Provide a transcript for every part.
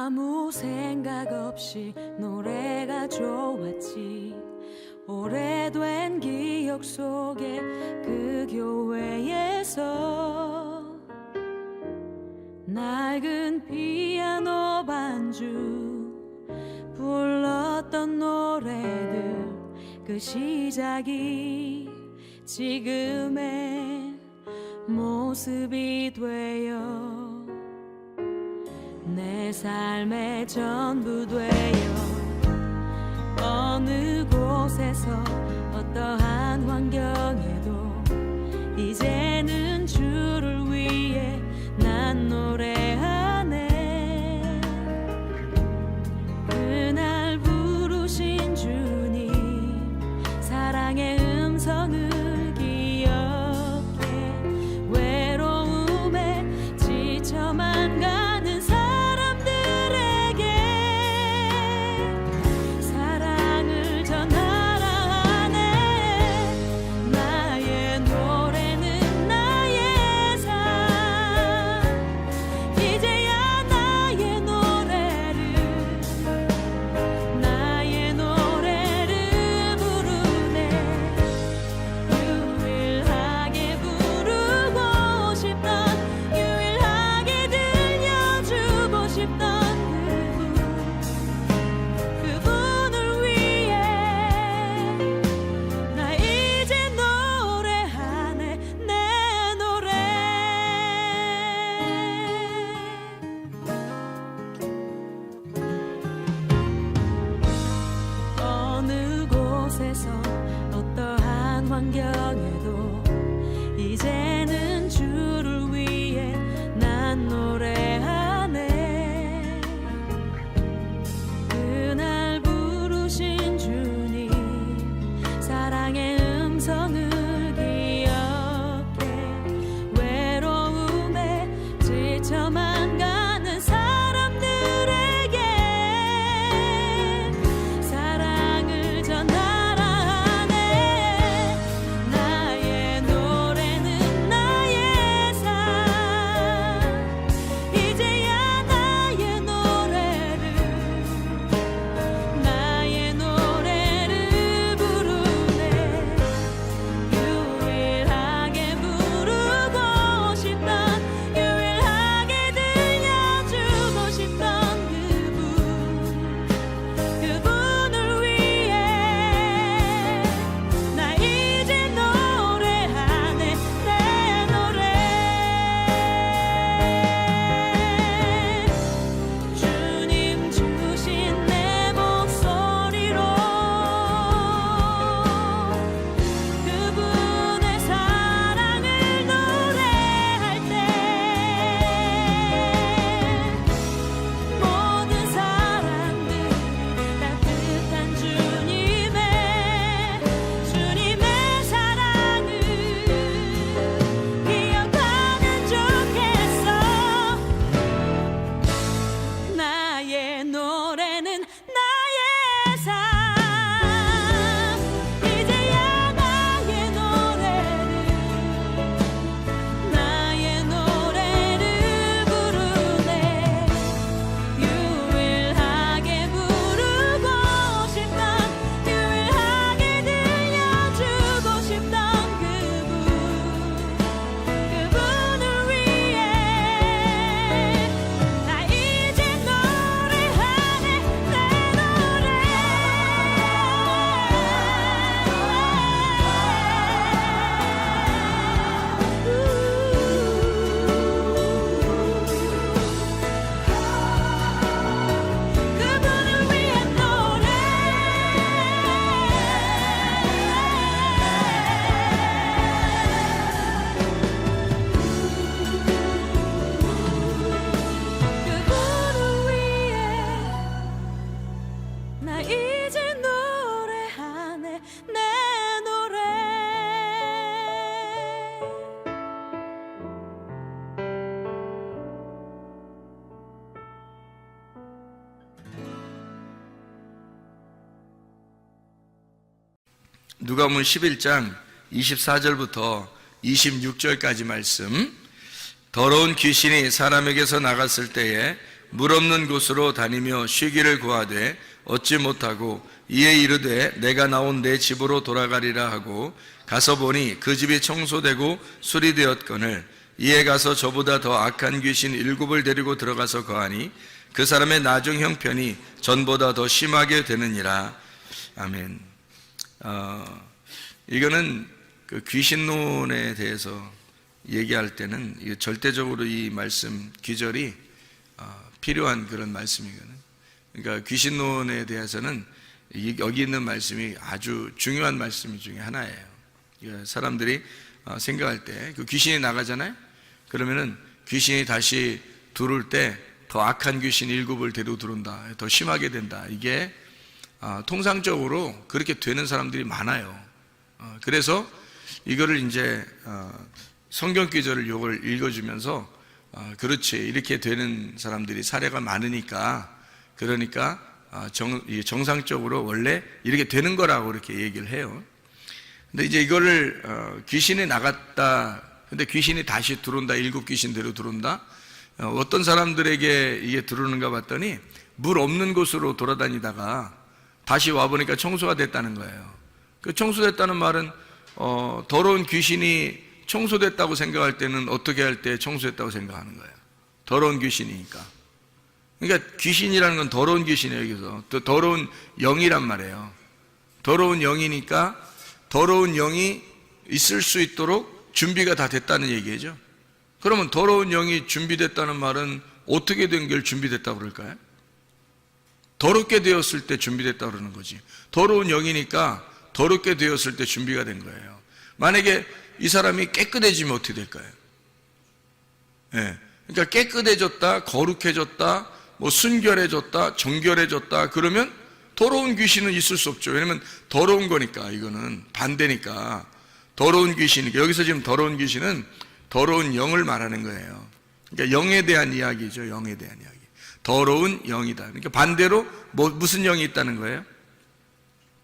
아무 생각 없이 노래가 좋았지. 오래된 기억 속에 그 교회에서 낡은 피아노 반주 불렀던 노래들, 그 시작이 지금의 모습이 되어 내 삶의 전부 되어 어느 곳에서 어떠한 환경에도 이제는 주를 위해 난 노래하네. 그날 부르신 주님 사랑의 음성을 기억해 외로움에 지쳐만 가는 사람들에게 사랑을 전하라 하네. 나의 노래는 나의 삶, 이제야 나의 노래를 부르네. 유일하게 부르고 싶던, 유일하게 들려주고 싶던 그분을 위해 나 이제 노래하네. 내 노래. 어느 곳에서 어떠한 환경에도 이제는 주를 위해 난 노래하네. 그날 부르신 주님 사랑의 음성을 기억해 외로움에 지쳐만 가는 사람들에게 사랑을 전하라 하네. 나의 노래는 나의 삶, 이제야 나의 노래를 부르네. 유일하게 부르고 싶던, 유일하게 들려주고 싶던 그분을 위해 나 이제 노래하네. 내 노래. 주님 주신 내 목소리로 그분의 사랑을 노래할 때 모든 사람들 따뜻한 주님의 사랑을 기억하면 좋겠어. 나의 노래는 나의 삶, 이제야 나의 노래를 부르네. 유일하게 부르고 싶던, 유일하게 들려주고 싶던 그분을 위해 나 이제 노래하네. 내 노래. 그분을 위해 노래. 그분을 위해 나 이제 노래하네. 내 노래. 누가복음 11장 24절부터 26절까지 말씀. 더러운 귀신이 사람에게서 나갔을 때에 물 없는 곳으로 다니며 쉬기를 구하되 얻지 못하고 이에 이르되 내가 나온 내 집으로 돌아가리라 하고 가서 보니 그 집이 청소되고 수리되었거늘 이에 가서 저보다 더 악한 귀신 7을 데리고 들어가서 거하니 그 사람의 나중 형편이 전보다 더 심하게 되느니라. 아멘. 이거는 그 귀신론에 대해서 얘기할 때는 절대적으로 이 말씀 귀절이 필요한 그런 말씀이거든요. 그러니까 귀신론에 대해서는 여기 있는 말씀이 아주 중요한 말씀 중에 하나예요. 사람들이 생각할 때 그 귀신이 나가잖아요. 그러면은 귀신이 다시 들어올 때 더 악한 귀신 7을 데리고 들어온다, 더 심하게 된다. 이게 통상적으로 그렇게 되는 사람들이 많아요. 그래서 이거를 이제 성경 기절을 요걸 읽어주면서 그렇지, 이렇게 되는 사람들이 사례가 많으니까, 그러니까 정상적으로 원래 이렇게 되는 거라고 이렇게 얘기를 해요. 근데 이제 이거를 귀신이 나갔다, 근데 귀신이 다시 들어온다, 7 귀신대로 들어온다. 어떤 사람들에게 이게 들어오는가 봤더니 물 없는 곳으로 돌아다니다가 다시 와보니까 청소가 됐다는 거예요. 그 청소됐다는 말은 더러운 귀신이 청소됐다고 생각할 때는 어떻게 할 때 청소됐다고 생각하는 거예요? 더러운 귀신이니까. 그러니까 귀신이라는 건 더러운 귀신이에요. 여기서 또 더러운 영이란 말이에요. 더러운 영이니까 더러운 영이 있을 수 있도록 준비가 다 됐다는 얘기죠. 그러면 더러운 영이 준비됐다는 말은 어떻게 된 걸 준비됐다고 그럴까요? 더럽게 되었을 때 준비됐다고 그러는 거지. 더러운 영이니까 더럽게 되었을 때 준비가 된 거예요. 만약에 이 사람이 깨끗해지면 어떻게 될까요? 예. 그러니까 깨끗해졌다, 거룩해졌다, 뭐 순결해졌다, 정결해졌다, 그러면 더러운 귀신은 있을 수 없죠. 왜냐면 더러운 거니까, 이거는 반대니까. 더러운 귀신이니까. 여기서 지금 더러운 귀신은 더러운 영을 말하는 거예요. 그러니까 영에 대한 이야기죠. 영에 대한 이야기. 더러운 영이다. 그러니까 반대로 무슨 영이 있다는 거예요?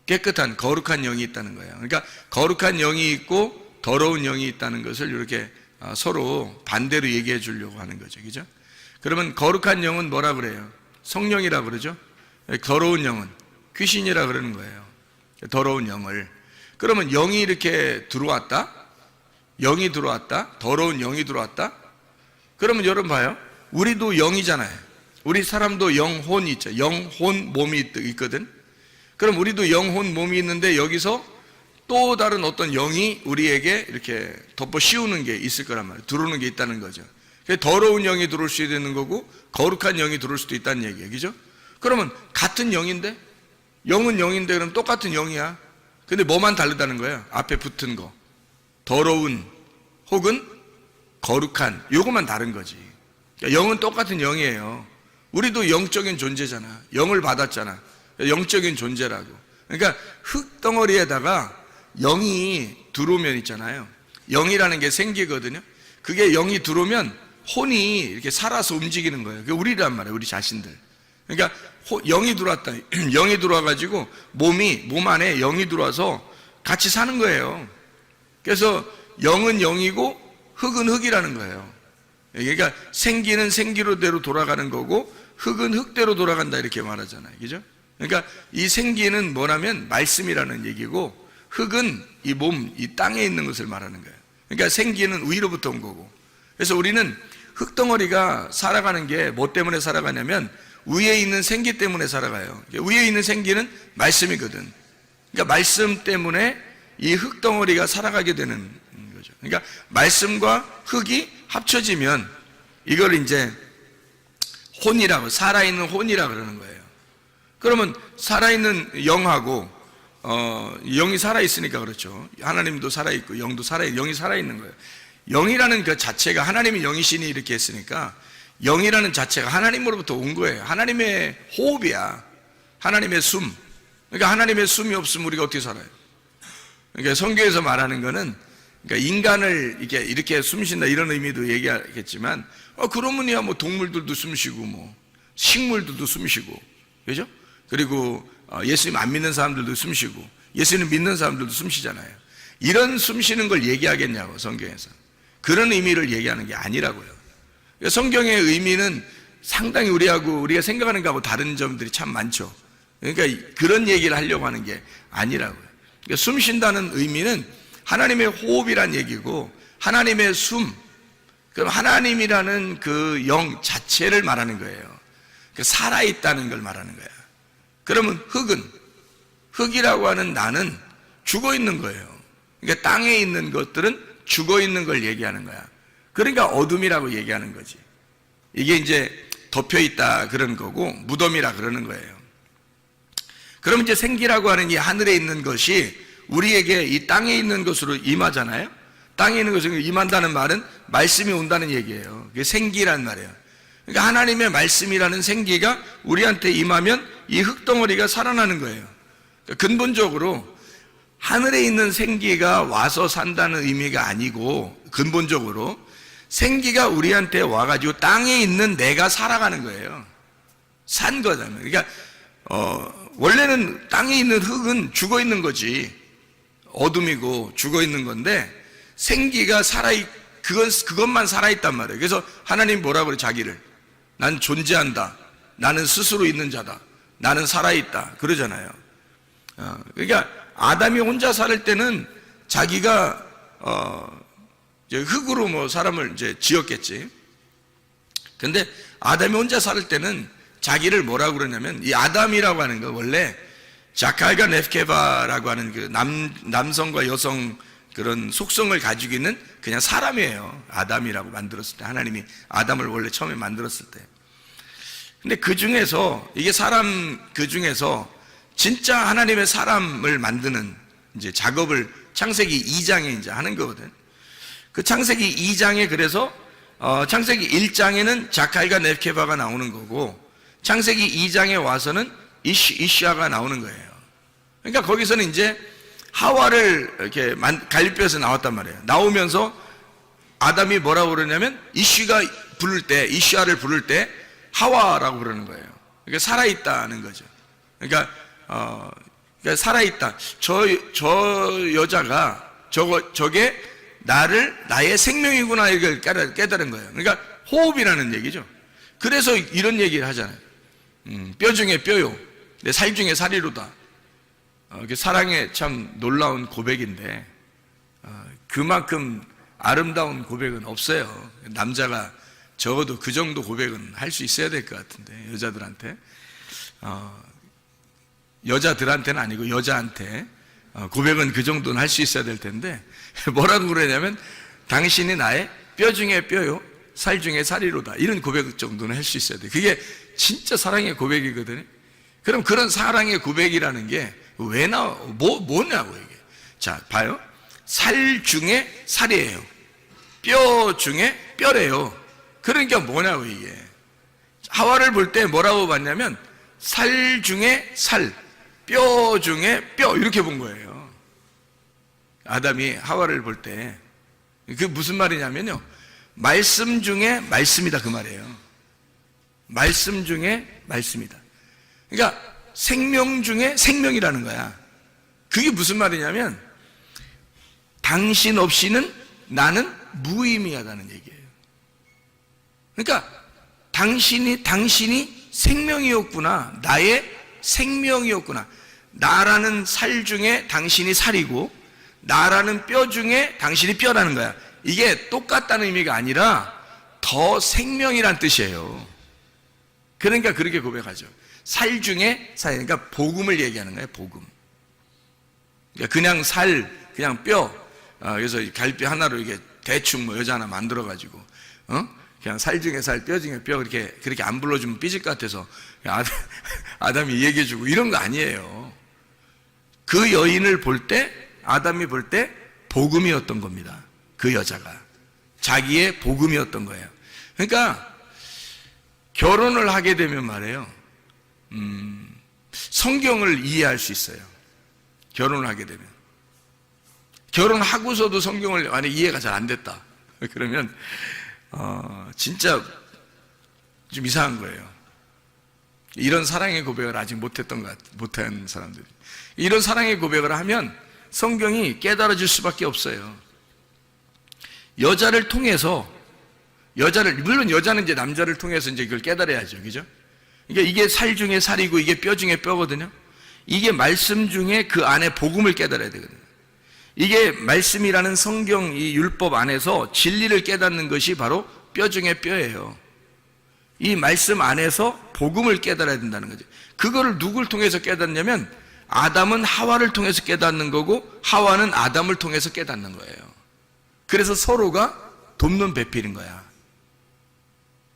깨끗한, 거룩한 영이 있다는 거예요. 그러니까 거룩한 영이 있고 더러운 영이 있다는 것을 이렇게 서로 반대로 얘기해 주려고 하는 거죠. 그죠? 그러면 거룩한 영은 뭐라 그래요? 성령이라 그러죠? 더러운 영은 귀신이라 그러는 거예요. 더러운 영을. 그러면 영이 이렇게 들어왔다? 영이 들어왔다? 더러운 영이 들어왔다? 그러면 여러분 봐요. 우리도 영이잖아요. 우리 사람도 영혼이 있죠. 영혼 몸이 있거든. 그럼 우리도 영혼 몸이 있는데 여기서 또 다른 어떤 영이 우리에게 이렇게 덮어 씌우는 게 있을 거란 말이에요. 들어오는 게 있다는 거죠. 더러운 영이 들어올 수 있는 거고 거룩한 영이 들어올 수도 있다는 얘기예요. 그죠? 그러면 같은 영인데, 영은 영인데 그럼 똑같은 영이야. 근데 뭐만 다르다는 거예요? 앞에 붙은 거. 더러운 혹은 거룩한, 요것만 다른 거지. 그러니까 영은 똑같은 영이에요. 우리도 영적인 존재잖아. 영을 받았잖아. 영적인 존재라고. 그러니까 흙덩어리에다가 영이 들어오면 있잖아요. 영이라는 게 생기거든요. 그게 영이 들어오면 혼이 이렇게 살아서 움직이는 거예요. 그게 우리란 말이에요. 우리 자신들. 그러니까 영이 들어왔다. 영이 들어와가지고 몸 안에 영이 들어와서 같이 사는 거예요. 그래서 영은 영이고 흙은 흙이라는 거예요. 그러니까 생기는 생기로대로 돌아가는 거고 흙은 흙대로 돌아간다, 이렇게 말하잖아요. 그죠? 그러니까 이 생기는 뭐냐면 말씀이라는 얘기고, 흙은 이 몸, 이 땅에 있는 것을 말하는 거예요. 그러니까 생기는 위로부터 온 거고. 그래서 우리는 흙덩어리가 살아가는 게 뭐 때문에 살아가냐면 위에 있는 생기 때문에 살아가요. 위에 있는 생기는 말씀이거든. 그러니까 말씀 때문에 이 흙덩어리가 살아가게 되는 거죠. 그러니까 말씀과 흙이 합쳐지면 이걸 이제 혼이라고, 살아있는 혼이라고 그러는 거예요. 그러면 살아있는 영하고 영이 살아있으니까 그렇죠. 하나님도 살아있고 영도 영이 살아있는 거예요. 영이라는 그 자체가, 하나님이 영이시니 이렇게 했으니까 영이라는 자체가 하나님으로부터 온 거예요. 하나님의 호흡이야. 하나님의 숨. 그러니까 하나님의 숨이 없으면 우리가 어떻게 살아요? 그러니까 성경에서 말하는 거는, 그러니까 인간을 이렇게 숨쉰다 이런 의미도 얘기하겠지만, 그러면야 뭐 동물들도 숨쉬고 뭐 식물들도 숨쉬고, 그죠? 그리고 예수님 안 믿는 사람들도 숨쉬고 예수님 믿는 사람들도 숨쉬잖아요. 이런 숨쉬는 걸 얘기하겠냐고, 성경에서. 그런 의미를 얘기하는 게 아니라고요. 성경의 의미는 상당히 우리가 생각하는 거하고 다른 점들이 참 많죠. 그러니까 그런 얘기를 하려고 하는 게 아니라고요. 그러니까 숨 쉰다는 의미는 하나님의 호흡이란 얘기고, 하나님의 숨, 그럼 하나님이라는 그 영 자체를 말하는 거예요. 살아있다는 걸 말하는 거야. 그러면 흙이라고 하는 나는 죽어 있는 거예요. 그러니까 땅에 있는 것들은 죽어 있는 걸 얘기하는 거야. 그러니까 어둠이라고 얘기하는 거지. 이게 이제 덮여 있다 그런 거고, 무덤이라 그러는 거예요. 그러면 이제 생기라고 하는 이 하늘에 있는 것이 우리에게 이 땅에 있는 것으로 임하잖아요. 땅에 있는 것으로 임한다는 말은 말씀이 온다는 얘기예요. 그게 생기란 말이에요. 그러니까 하나님의 말씀이라는 생기가 우리한테 임하면 이 흙덩어리가 살아나는 거예요. 그러니까 근본적으로 하늘에 있는 생기가 와서 산다는 의미가 아니고, 근본적으로 생기가 우리한테 와가지고 땅에 있는 내가 살아가는 거예요. 산 거잖아요. 그러니까 원래는 땅에 있는 흙은 죽어 있는 거지, 어둠이고 죽어 있는 건데, 생기가 그것만 살아있단 말이에요. 그래서 하나님 뭐라고 그래? 자기를 난 존재한다, 나는 스스로 있는 자다, 나는 살아있다 그러잖아요. 그러니까 아담이 혼자 살 때는 자기가 이제 흙으로 뭐 사람을 이제 지었겠지. 근데 아담이 혼자 살 때는 자기를 뭐라고 그러냐면, 이 아담이라고 하는 거 원래 자칼과 넵케바라고 하는 그 남성과 여성 그런 속성을 가지고 있는 그냥 사람이에요. 아담이라고 만들었을 때, 하나님이 아담을 원래 처음에 만들었을 때. 근데 그 중에서, 이게 사람 그 중에서 진짜 하나님의 사람을 만드는 이제 작업을 창세기 2장에 이제 하는 거거든. 그 창세기 2장에 그래서 창세기 1장에는 자칼과 넵케바가 나오는 거고, 창세기 2장에 와서는 이시아가 나오는 거예요. 그러니까 거기서는 이제 하와를 이렇게 갈비뼈에서 나왔단 말이에요. 나오면서 아담이 뭐라고 그러냐면, 이시아를 부를 때 하와라고 그러는 거예요. 그러니까 살아있다는 거죠. 그러니까 살아있다. 저 여자가 저게 나의 생명이구나, 이걸 깨달은 거예요. 그러니까 호흡이라는 얘기죠. 그래서 이런 얘기를 하잖아요. 뼈 중에 뼈요, 내 살 중에 살이로다. 사랑의 참 놀라운 고백인데, 그만큼 아름다운 고백은 없어요. 남자가 적어도 그 정도 고백은 할 수 있어야 될 것 같은데, 여자들한테, 여자들한테는 아니고 여자한테 고백은 그 정도는 할 수 있어야 될 텐데, 뭐라고 그러냐면, 당신이 나의 뼈 중에 뼈요, 살 중에 살이로다. 이런 고백 정도는 할 수 있어야 돼. 그게 진짜 사랑의 고백이거든요. 그럼 그런 사랑의 고백이라는 게 왜 뭐냐고 이게. 자, 봐요. 살 중에 살이에요. 뼈 중에 뼈래요. 그러니까 뭐냐고 이게. 하와를 볼 때 뭐라고 봤냐면, 살 중에 살, 뼈 중에 뼈, 이렇게 본 거예요. 아담이 하와를 볼 때. 그게 무슨 말이냐면요, 말씀 중에 말씀이다 그 말이에요. 말씀 중에 말씀이다. 그러니까 생명 중에 생명이라는 거야. 그게 무슨 말이냐면, 당신 없이는 나는 무의미하다는 얘기예요. 그러니까 당신이 생명이었구나, 나의 생명이었구나. 나라는 살 중에 당신이 살이고, 나라는 뼈 중에 당신이 뼈라는 거야. 이게 똑같다는 의미가 아니라 더 생명이란 뜻이에요. 그러니까 그렇게 고백하죠. 살 중에 살, 그러니까 복음을 얘기하는 거예요. 복음. 그러니까 그냥 살, 그냥 뼈. 그래서 갈비 하나로 이게 대충 뭐 여자 하나 만들어가지고, 그냥 살 중에 살, 뼈 중에 뼈, 그렇게 안 불러주면 삐질 것 같아서 아담이 얘기해주고 이런 거 아니에요. 그 여인을 볼 때, 아담이 볼 때 복음이었던 겁니다. 그 여자가 자기의 복음이었던 거예요. 그러니까 결혼을 하게 되면 말이에요, 성경을 이해할 수 있어요. 결혼을 하게 되면. 결혼하고서도 성경을 만약 이해가 잘 안 됐다 그러면 진짜 좀 이상한 거예요. 이런 사랑의 고백을 아직 못한 사람들이, 이런 사랑의 고백을 하면 성경이 깨달아질 수밖에 없어요. 여자를 통해서 물론 여자는 이제 남자를 통해서 이제 그걸 깨달아야죠. 그죠? 그러니까 이게 살 중에 살이고 이게 뼈 중에 뼈거든요. 이게 말씀 중에 그 안에 복음을 깨달아야 되거든요. 이게 말씀이라는 성경 이 율법 안에서 진리를 깨닫는 것이 바로 뼈 중에 뼈예요. 이 말씀 안에서 복음을 깨달아야 된다는 거죠. 그거를 누굴 통해서 깨닫냐면 아담은 하와를 통해서 깨닫는 거고 하와는 아담을 통해서 깨닫는 거예요. 그래서 서로가 돕는 배필인 거야.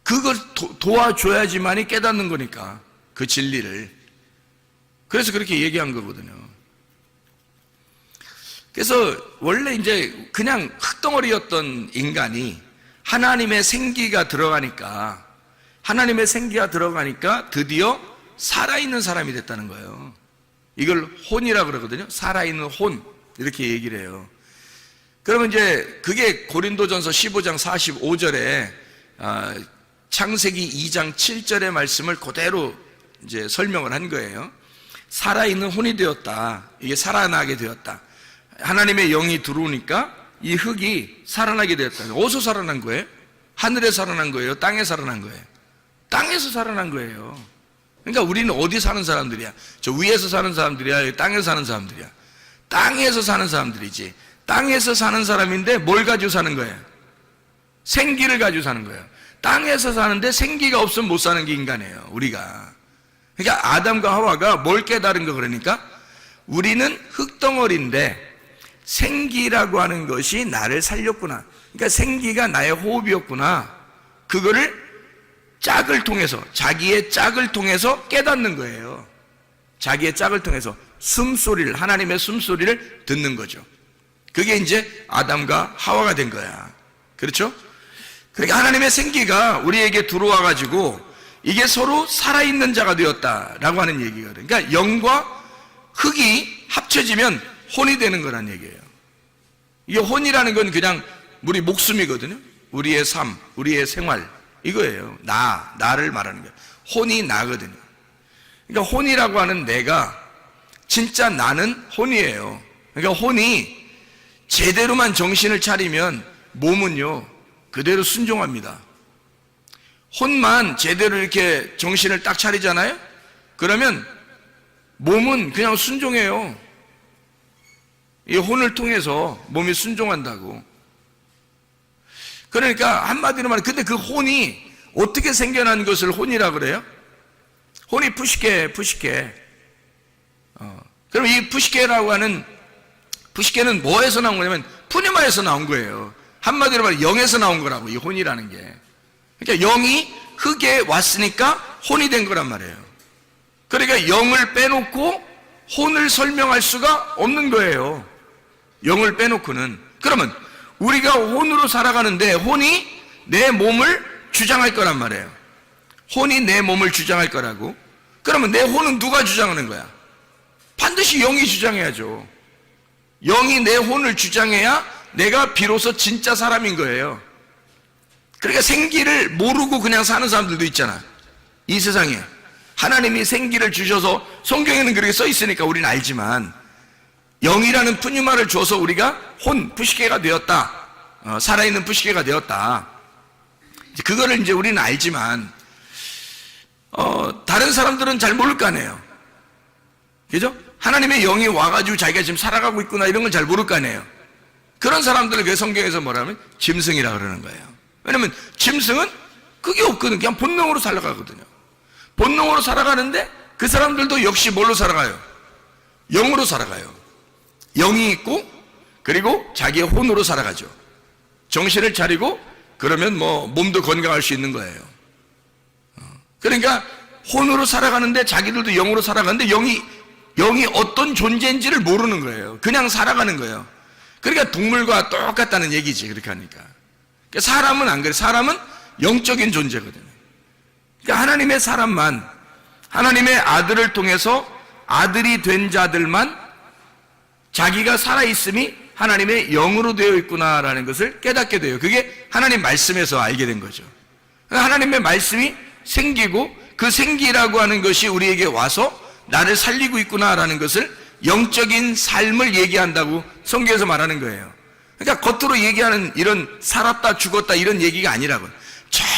그걸 도와줘야지만이 깨닫는 거니까, 그 진리를. 그래서 그렇게 얘기한 거거든요. 그래서 원래 이제 그냥 흙덩어리였던 인간이 하나님의 생기가 들어가니까 드디어 살아있는 사람이 됐다는 거예요. 이걸 혼이라 그러거든요. 살아있는 혼, 이렇게 얘기를 해요. 그러면 이제 그게 고린도전서 15장 45절에 창세기 2장 7절의 말씀을 그대로 이제 설명을 한 거예요. 살아있는 혼이 되었다. 이게 살아나게 되었다. 하나님의 영이 들어오니까 이 흙이 살아나게 되었다. 어디서 살아난 거예요? 하늘에 살아난 거예요? 땅에 살아난 거예요? 땅에서 살아난 거예요. 그러니까 우리는 어디 사는 사람들이야? 저 위에서 사는 사람들이야? 땅에서 사는 사람들이야? 땅에서 사는 사람들이지. 땅에서 사는 사람인데 뭘 가지고 사는 거예요? 생기를 가지고 사는 거예요. 땅에서 사는데 생기가 없으면 못 사는 게 인간이에요, 우리가. 그러니까 아담과 하와가 뭘 깨달은 거 그러니까? 우리는 흙덩어리인데 생기라고 하는 것이 나를 살렸구나. 그러니까 생기가 나의 호흡이었구나. 그거를 짝을 통해서, 자기의 짝을 통해서 깨닫는 거예요. 자기의 짝을 통해서 숨소리를, 하나님의 숨소리를 듣는 거죠. 그게 이제 아담과 하와가 된 거야. 그렇죠? 그러니까 하나님의 생기가 우리에게 들어와 가지고 이게 서로 살아있는 자가 되었다라고 하는 얘기거든요. 그러니까 영과 흙이 합쳐지면 혼이 되는 거란 얘기예요. 이게 혼이라는 건 그냥 우리 목숨이거든요. 우리의 삶, 우리의 생활, 이거예요. 나를 말하는 거예요. 혼이 나거든요. 그러니까 혼이라고 하는 내가, 진짜 나는 혼이에요. 그러니까 혼이 제대로만 정신을 차리면 몸은요 그대로 순종합니다. 혼만 제대로 이렇게 정신을 딱 차리잖아요? 그러면 몸은 그냥 순종해요. 이 혼을 통해서 몸이 순종한다고. 그러니까 한마디로 말하면, 근데 그 혼이 어떻게 생겨난 것을 혼이라 그래요? 혼이 푸시케. 그럼 이 푸시케라고 하는, 푸시케는 뭐에서 나온 거냐면 푸니마에서 나온 거예요. 한마디로 말하면 영에서 나온 거라고, 이 혼이라는 게. 그러니까 영이 흙에 왔으니까 혼이 된 거란 말이에요. 그러니까 영을 빼놓고 혼을 설명할 수가 없는 거예요. 영을 빼놓고는. 그러면 우리가 혼으로 살아가는데 혼이 내 몸을 주장할 거란 말이에요. 혼이 내 몸을 주장할 거라고. 그러면 내 혼은 누가 주장하는 거야? 반드시 영이 주장해야죠. 영이 내 혼을 주장해야 내가 비로소 진짜 사람인 거예요. 그러니까 생기를 모르고 그냥 사는 사람들도 있잖아, 이 세상에. 하나님이 생기를 주셔서, 성경에는 그렇게 써 있으니까 우리는 알지만, 영이라는 푸니마를 줘서 우리가 혼, 푸시케가 되었다, 살아있는 푸시케가 되었다. 그거를 이제 우리는 알지만 다른 사람들은 잘 모를 거 아니에요. 그죠? 하나님의 영이 와가지고 자기가 지금 살아가고 있구나, 이런 걸 잘 모를 거 아니에요. 그런 사람들을 그 성경에서 뭐라면 짐승이라 그러는 거예요. 왜냐면 짐승은 그게 없거든. 그냥 본능으로 살아가거든요. 본능으로 살아가는데 그 사람들도 역시 뭘로 살아가요? 영으로 살아가요. 영이 있고 그리고 자기의 혼으로 살아가죠. 정신을 차리고 그러면 뭐 몸도 건강할 수 있는 거예요. 그러니까 혼으로 살아가는데 자기들도 영으로 살아가는데 영이 어떤 존재인지를 모르는 거예요. 그냥 살아가는 거예요. 그러니까 동물과 똑같다는 얘기지, 그렇게 하니까. 그러니까 사람은 안 그래. 사람은 영적인 존재거든요. 그러니까 하나님의 사람만, 하나님의 아들을 통해서 아들이 된 자들만 자기가 살아있음이 하나님의 영으로 되어 있구나라는 것을 깨닫게 돼요. 그게 하나님 말씀에서 알게 된 거죠. 하나님의 말씀이 생기고 그 생기라고 하는 것이 우리에게 와서 나를 살리고 있구나라는 것을, 영적인 삶을 얘기한다고 성경에서 말하는 거예요. 그러니까 겉으로 얘기하는 이런 살았다 죽었다 이런 얘기가 아니라고요.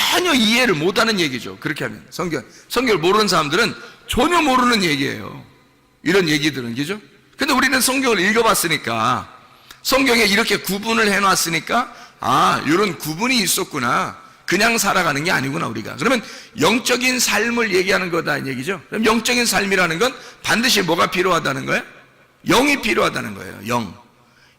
전혀 이해를 못하는 얘기죠. 그렇게 하면 성경을 모르는 사람들은 전혀 모르는 얘기예요. 이런 얘기들은, 그죠? 근데 우리는 성경을 읽어봤으니까, 성경에 이렇게 구분을 해놨으니까, 아, 이런 구분이 있었구나. 그냥 살아가는 게 아니구나, 우리가. 그러면 영적인 삶을 얘기하는 거다, 이 얘기죠. 그럼 영적인 삶이라는 건 반드시 뭐가 필요하다는 거예요? 영이 필요하다는 거예요.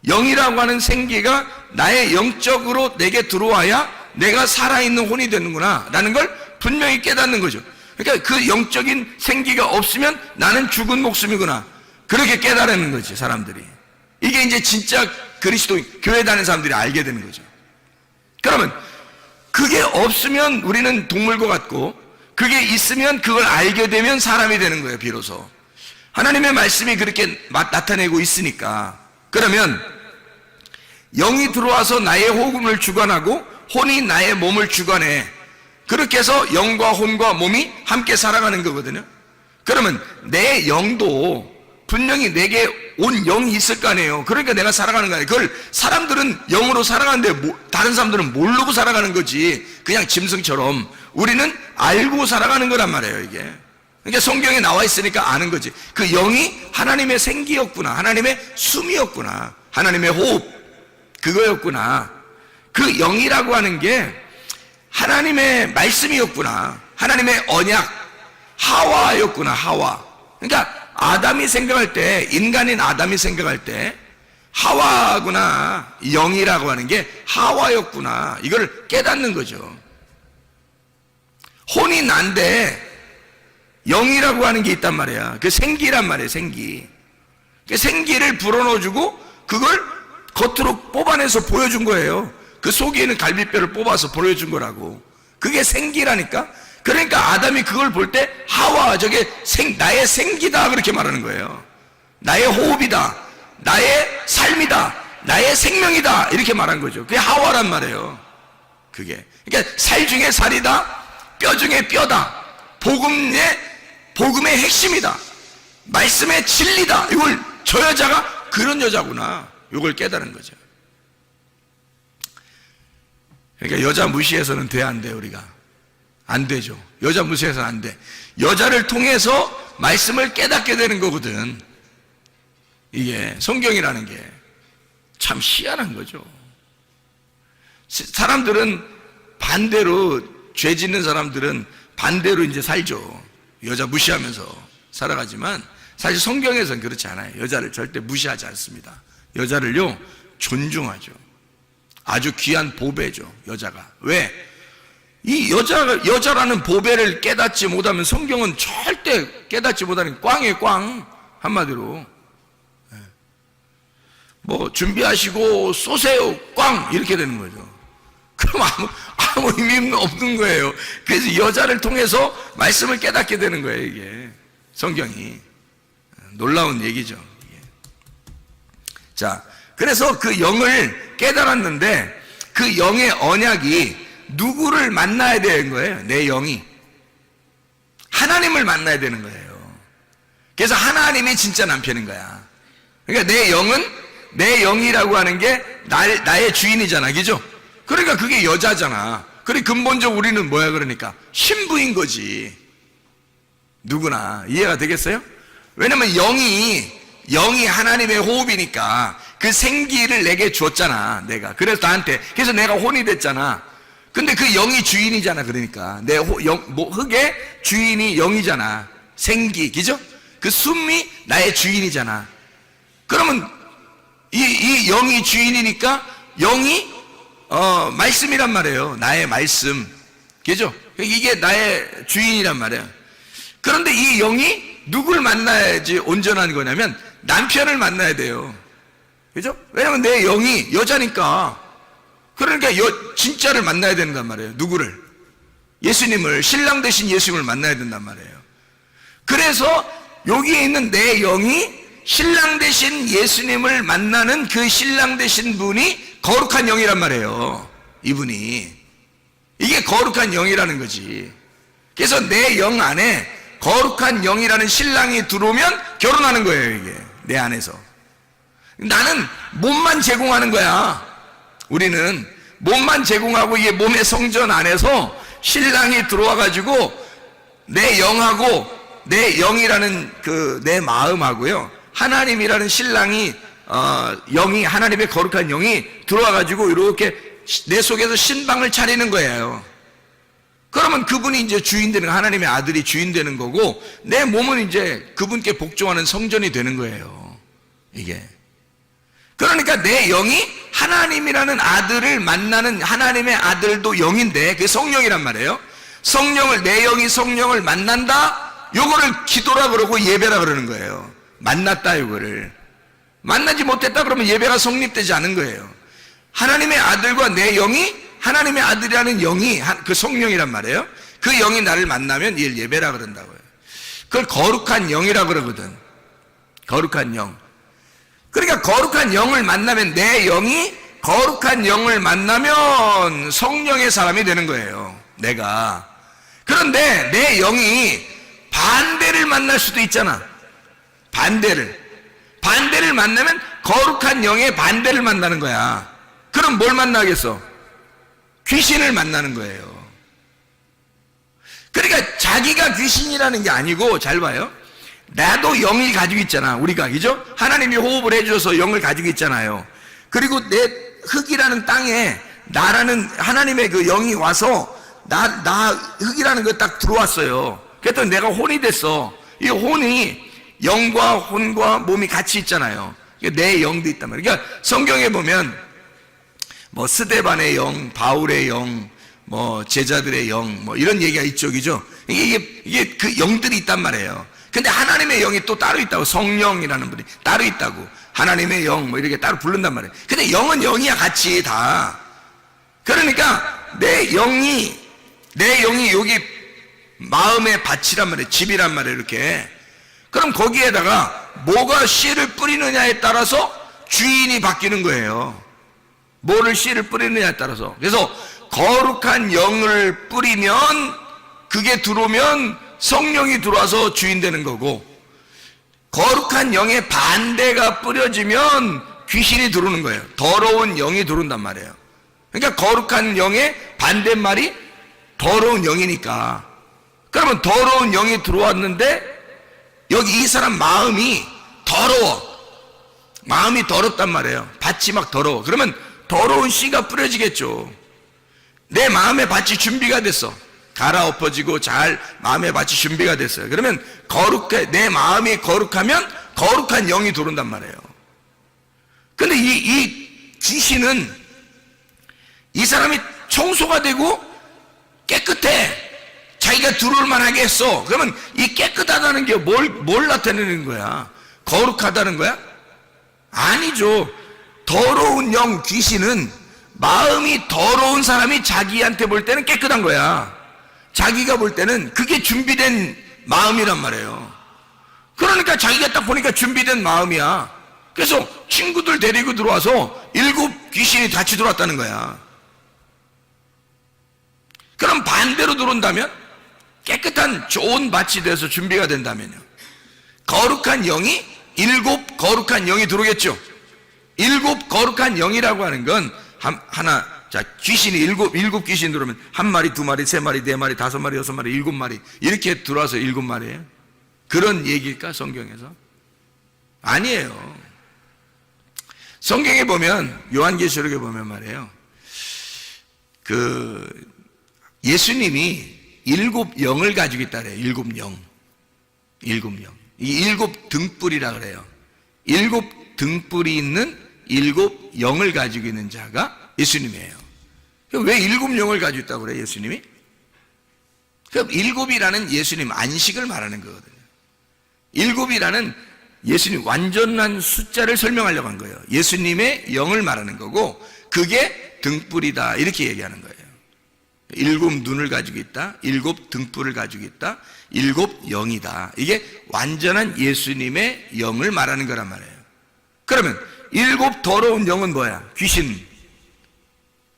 영이라고 하는 생기가 나의 영적으로 내게 들어와야 내가 살아있는 혼이 되는구나 라는 걸 분명히 깨닫는 거죠. 그러니까 그 영적인 생기가 없으면 나는 죽은 목숨이구나, 그렇게 깨달는 거지, 사람들이. 이게 이제 진짜 그리스도인, 교회 다니는 사람들이 알게 되는 거죠. 그러면 그게 없으면 우리는 동물과 같고, 그게 있으면, 그걸 알게 되면 사람이 되는 거예요, 비로소. 하나님의 말씀이 그렇게 나타내고 있으니까. 그러면 영이 들어와서 나의 호흡을 주관하고 혼이 나의 몸을 주관해. 그렇게 해서 영과 혼과 몸이 함께 살아가는 거거든요. 그러면 내 영도 분명히 내게 온 영이 있을 거 아니에요. 그러니까 내가 살아가는 거 아니에요. 그걸 사람들은 영으로 살아가는데 다른 사람들은 모르고 살아가는 거지. 그냥 짐승처럼. 우리는 알고 살아가는 거란 말이에요, 이게. 그러니까 성경에 나와 있으니까 아는 거지. 그 영이 하나님의 생기였구나, 하나님의 숨이었구나, 하나님의 호흡, 그거였구나. 그 영이라고 하는 게 하나님의 말씀이었구나, 하나님의 언약, 하와였구나, 하와. 그러니까 아담이 생각할 때, 인간인 아담이 생각할 때 하와구나, 영이라고 하는 게 하와였구나, 이걸 깨닫는 거죠. 혼이 난데 영이라고 하는 게 있단 말이야. 그 생기란 말이에요, 생기. 그 생기를 불어넣어주고 그걸 겉으로 뽑아내서 보여준 거예요. 그 속에 있는 갈비뼈를 뽑아서 보여준 거라고. 그게 생기라니까. 그러니까 아담이 그걸 볼 때 하와, 저게 나의 생기다, 그렇게 말하는 거예요. 나의 호흡이다, 나의 삶이다, 나의 생명이다, 이렇게 말한 거죠. 그게 하와란 말이에요. 그게. 그러니까 살 중에 살이다, 뼈 중에 뼈다, 복음의 핵심이다, 말씀의 진리다. 이걸 저 여자가 그런 여자구나, 이걸 깨달은 거죠. 그러니까 여자 무시해서는 돼, 안 돼? 우리가 안 되죠. 여자 무시해서는 안 돼. 여자를 통해서 말씀을 깨닫게 되는 거거든. 이게 성경이라는 게 참 희한한 거죠. 사람들은 반대로, 죄 짓는 사람들은 반대로 이제 살죠. 여자 무시하면서 살아가지만 사실 성경에서는 그렇지 않아요. 여자를 절대 무시하지 않습니다. 여자를요, 존중하죠. 아주 귀한 보배죠, 여자가. 왜? 이 여자라는 보배를 깨닫지 못하면 성경은 절대 깨닫지 못하는 꽝이에요, 꽝. 한마디로. 뭐, 준비하시고 쏘세요, 꽝! 이렇게 되는 거죠. 그럼 아무 의미 없는 거예요. 그래서 여자를 통해서 말씀을 깨닫게 되는 거예요, 이게. 성경이. 놀라운 얘기죠. 자, 그래서 그 영을 깨달았는데 그 영의 언약이 누구를 만나야 되는 거예요? 내 영이 하나님을 만나야 되는 거예요. 그래서 하나님이 진짜 남편인 거야. 그러니까 내 영이라고 하는 게 나의 주인이잖아, 그죠? 그러니까 그게 여자잖아. 그래, 근본적으로 우리는 뭐야? 그러니까 신부인 거지. 누구나 이해가 되겠어요? 왜냐면 영이 하나님의 호흡이니까 그 생기를 내게 줬잖아, 내가. 그래서 나한테. 그래서 내가 혼이 됐잖아. 근데 그 영이 주인이잖아. 그러니까 내 흙의 주인이 영이잖아. 생기, 그죠? 그 숨이 나의 주인이잖아. 그러면 이 영이 주인이니까 영이 말씀이란 말이에요. 나의 말씀, 그죠? 이게 나의 주인이란 말이에요. 그런데 이 영이 누굴 만나야지 온전한 거냐면 남편을 만나야 돼요. 그죠? 왜냐면 내 영이 여자니까. 그러니까 진짜를 만나야 된단 말이에요. 누구를? 예수님을, 신랑 되신 예수님을 만나야 된단 말이에요. 그래서 여기에 있는 내 영이 신랑 되신 예수님을 만나는 그 신랑 되신 분이 거룩한 영이란 말이에요. 이분이. 이게 거룩한 영이라는 거지. 그래서 내 영 안에 거룩한 영이라는 신랑이 들어오면 결혼하는 거예요, 이게. 내 안에서. 나는 몸만 제공하는 거야. 우리는 몸만 제공하고 이게 몸의 성전 안에서 신랑이 들어와 가지고 내 영하고 내 영이라는 그 내 마음하고요, 하나님이라는 신랑이 영이, 하나님의 거룩한 영이 들어와 가지고 이렇게 내 속에서 신방을 차리는 거예요. 그러면 그분이 이제 주인 되는, 하나님의 아들이 주인 되는 거고, 내 몸은 이제 그분께 복종하는 성전이 되는 거예요. 이게. 그러니까 내 영이 하나님이라는 아들을 만나는, 하나님의 아들도 영인데 그게 성령이란 말이에요. 성령을, 내 영이 성령을 만난다? 요거를 기도라 그러고 예배라 그러는 거예요. 만났다, 요거를. 만나지 못했다 그러면 예배가 성립되지 않은 거예요. 하나님의 아들과 내 영이, 하나님의 아들이라는 영이 그 성령이란 말이에요. 그 영이 나를 만나면 이를 예배라 그런다고요. 그걸 거룩한 영이라 그러거든. 거룩한 영. 그러니까 거룩한 영을 만나면, 내 영이 거룩한 영을 만나면 성령의 사람이 되는 거예요, 내가. 그런데 내 영이 반대를 만날 수도 있잖아. 반대를 만나면 거룩한 영의 반대를 만나는 거야. 그럼 뭘 만나겠어? 귀신을 만나는 거예요. 그러니까 자기가 귀신이라는 게 아니고, 잘 봐요. 나도 영이 가지고 있잖아, 우리가. 그죠? 하나님이 호흡을 해줘서 영을 가지고 있잖아요. 그리고 내 흙이라는 땅에 나라는 하나님의 그 영이 와서 나 흙이라는 거 딱 들어왔어요. 그랬더니 내가 혼이 됐어. 이 혼이, 영과 혼과 몸이 같이 있잖아요. 내 영도 있단 말이에요. 그러니까 성경에 보면 뭐 스데반의 영, 바울의 영, 뭐 제자들의 영, 뭐 이런 얘기가 이쪽이죠. 이게 그 영들이 있단 말이에요. 근데 하나님의 영이 또 따로 있다고, 성령이라는 분이 따로 있다고, 하나님의 영 뭐 이렇게 따로 부른단 말이에요. 근데 영은 영이야, 같이 다. 그러니까 내 영이 여기 마음의 밭이란 말이에요. 집이란 말이에요, 이렇게. 그럼 거기에다가 뭐가 씨를 뿌리느냐에 따라서 주인이 바뀌는 거예요. 뭐를 씨를 뿌리느냐에 따라서. 그래서 거룩한 영을 뿌리면, 그게 들어오면 성령이 들어와서 주인 되는 거고, 거룩한 영의 반대가 뿌려지면 귀신이 들어오는 거예요. 더러운 영이 들어온단 말이에요. 그러니까 거룩한 영의 반대말이 더러운 영이니까. 그러면 더러운 영이 들어왔는데 여기 이 사람 마음이 더러워. 마음이 더럽단 말이에요. 밭이 막 더러워. 그러면 더러운 씨가 뿌려지겠죠. 내 마음의 밭이 준비가 됐어. 갈아엎어지고 잘 마음의 밭이 준비가 됐어요. 그러면 내 마음이 거룩하면 거룩한 영이 들어온단 말이에요. 근데 이 귀신은, 이 사람이 청소가 되고 깨끗해. 자기가 들어올 만하게 했어. 그러면 이 깨끗하다는 게 뭘 나타내는 거야? 거룩하다는 거야? 아니죠. 더러운 영, 귀신은 마음이 더러운 사람이 자기한테 볼 때는 깨끗한 거야. 자기가 볼 때는 그게 준비된 마음이란 말이에요. 그러니까 자기가 딱 보니까 준비된 마음이야. 그래서 친구들 데리고 들어와서 7 귀신이 같이 들어왔다는 거야. 그럼 반대로 들어온다면, 깨끗한 좋은 밭이 돼서 준비가 된다면요, 거룩한 영이 7 거룩한 영이 들어오겠죠. 7 거룩한 영이라고 하는 건 하나, 자, 귀신이 7 귀신 들어오면 1마리, 2마리, 3마리, 4마리, 5마리, 6마리, 7마리 이렇게 들어와서 7마리예요. 그런 얘기일까, 성경에서? 아니에요. 성경에 보면, 요한계시록에 보면 말이에요, 예수님이 7 영을 가지고 있다 그래요. 7 영. 이 7 등불이라 그래요. 7 등불이 있는 7 영을 가지고 있는 자가 예수님이에요. 왜 7 영을 가지고 있다고 그래요, 예수님이? 그럼 7이라는 예수님 안식을 말하는 거거든요. 7이라는 예수님 완전한 숫자를 설명하려고 한 거예요. 예수님의 영을 말하는 거고, 그게 등불이다, 이렇게 얘기하는 거예요. 7 눈을 가지고 있다, 7 등불을 가지고 있다, 7 영이다. 이게 완전한 예수님의 영을 말하는 거란 말이에요. 그러면 7 더러운 영은 뭐야?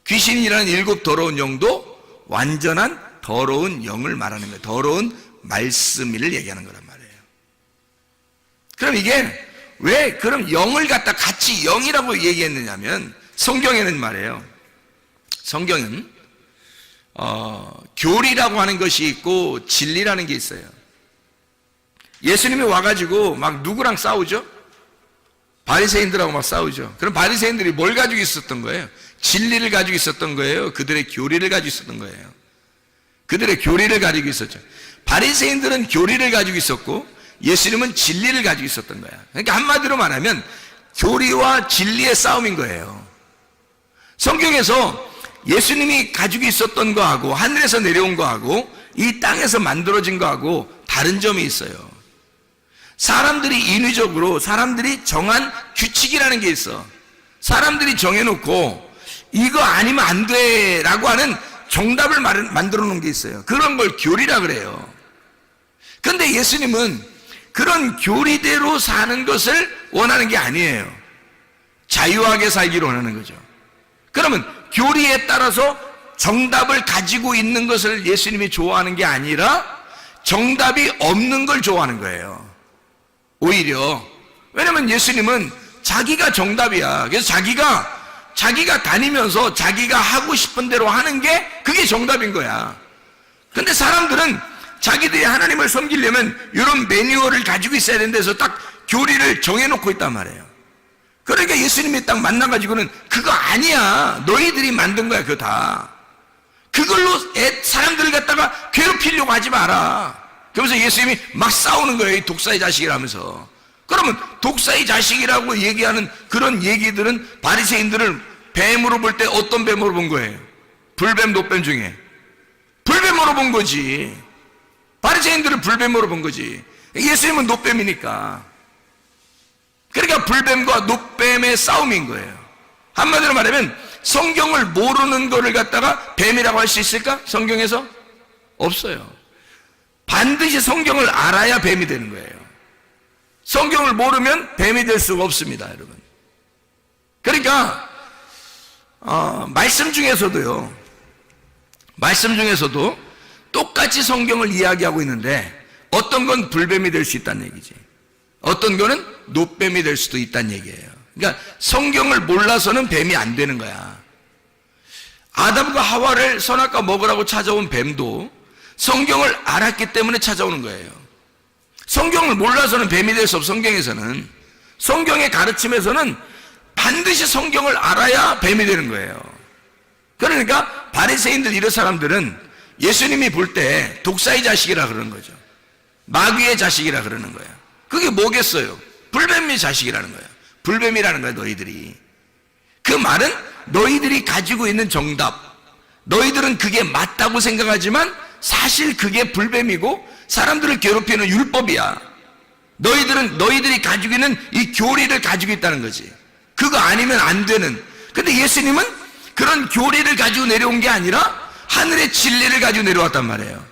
귀신이라는 7 더러운 영도 완전한 더러운 영을 말하는 거예요. 더러운 말씀을 얘기하는 거란 말이에요. 그럼 이게 왜 그럼 영을 갖다 같이 영이라고 얘기했느냐면, 성경에는 말이에요, 성경은 교리라고 하는 것이 있고 진리라는 게 있어요. 예수님이 와가지고 막 누구랑 싸우죠? 바리새인들하고 막 싸우죠. 그럼 바리새인들이 뭘 가지고 있었던 거예요? 진리를 가지고 있었던 거예요? 그들의 교리를 가지고 있었던 거예요? 그들의 교리를 가지고 있었죠. 바리새인들은 교리를 가지고 있었고 예수님은 진리를 가지고 있었던 거야. 그러니까 한마디로 말하면 교리와 진리의 싸움인 거예요. 성경에서 예수님이 가지고 있었던 거하고 하늘에서 내려온 거하고 이 땅에서 만들어진 거하고 다른 점이 있어요. 사람들이 인위적으로 사람들이 정한 규칙이라는 게 있어. 사람들이 정해놓고 이거 아니면 안 돼라고 하는 정답을 만들어 놓은 게 있어요. 그런 걸 교리라 그래요. 그런데 예수님은 그런 교리대로 사는 것을 원하는 게 아니에요. 자유하게 살기를 원하는 거죠. 그러면 교리에 따라서 정답을 가지고 있는 것을 예수님이 좋아하는 게 아니라 정답이 없는 걸 좋아하는 거예요. 오히려. 왜냐면 예수님은 자기가 정답이야. 그래서 자기가 다니면서 자기가 하고 싶은 대로 하는 게 그게 정답인 거야. 근데 사람들은 자기들이 하나님을 섬기려면 이런 매뉴얼을 가지고 있어야 되는 데서 딱 교리를 정해놓고 있단 말이에요. 그러니까 예수님이 딱 만나가지고는 그거 아니야. 너희들이 만든 거야, 그거 다. 그걸로 사람들을 갖다가 괴롭히려고 하지 마라. 그러면서 예수님이 막 싸우는 거예요. 이 독사의 자식이라면서. 그러면 독사의 자식이라고 얘기하는 그런 얘기들은 바리새인들을 뱀으로 볼 때 어떤 뱀으로 본 거예요? 불뱀, 노뱀 중에 불뱀으로 본 거지. 바리새인들은 불뱀으로 본 거지. 예수님은 노뱀이니까. 그러니까 불뱀과 노뱀의 싸움인 거예요. 한마디로 말하면 성경을 모르는 거를 갖다가 뱀이라고 할 수 있을까? 성경에서? 없어요. 반드시 성경을 알아야 뱀이 되는 거예요. 성경을 모르면 뱀이 될 수가 없습니다, 여러분. 그러니까 말씀 중에서도 똑같이 성경을 이야기하고 있는데 어떤 건 불뱀이 될 수 있다는 얘기지. 어떤 거는 노뱀이 될 수도 있다는 얘기예요. 그러니까 성경을 몰라서는 뱀이 안 되는 거야. 아담과 하와를 선악과 먹으라고 찾아온 뱀도 성경을 알았기 때문에 찾아오는 거예요. 성경을 몰라서는 뱀이 될 수 없어. 성경에서는, 성경의 가르침에서는 반드시 성경을 알아야 뱀이 되는 거예요. 그러니까 바리새인들 이런 사람들은 예수님이 볼 때 독사의 자식이라 그러는 거죠. 마귀의 자식이라 그러는 거야. 그게 뭐겠어요? 불뱀의 자식이라는 거야. 불뱀이라는 거야, 너희들이. 그 말은 너희들이 가지고 있는 정답, 너희들은 그게 맞다고 생각하지만 사실 그게 불뱀이고 사람들을 괴롭히는 율법이야. 너희들이 가지고 있는 이 교리를 가지고 있다는 거지. 그거 아니면 안 되는. 근데 예수님은 그런 교리를 가지고 내려온 게 아니라 하늘의 진리를 가지고 내려왔단 말이에요.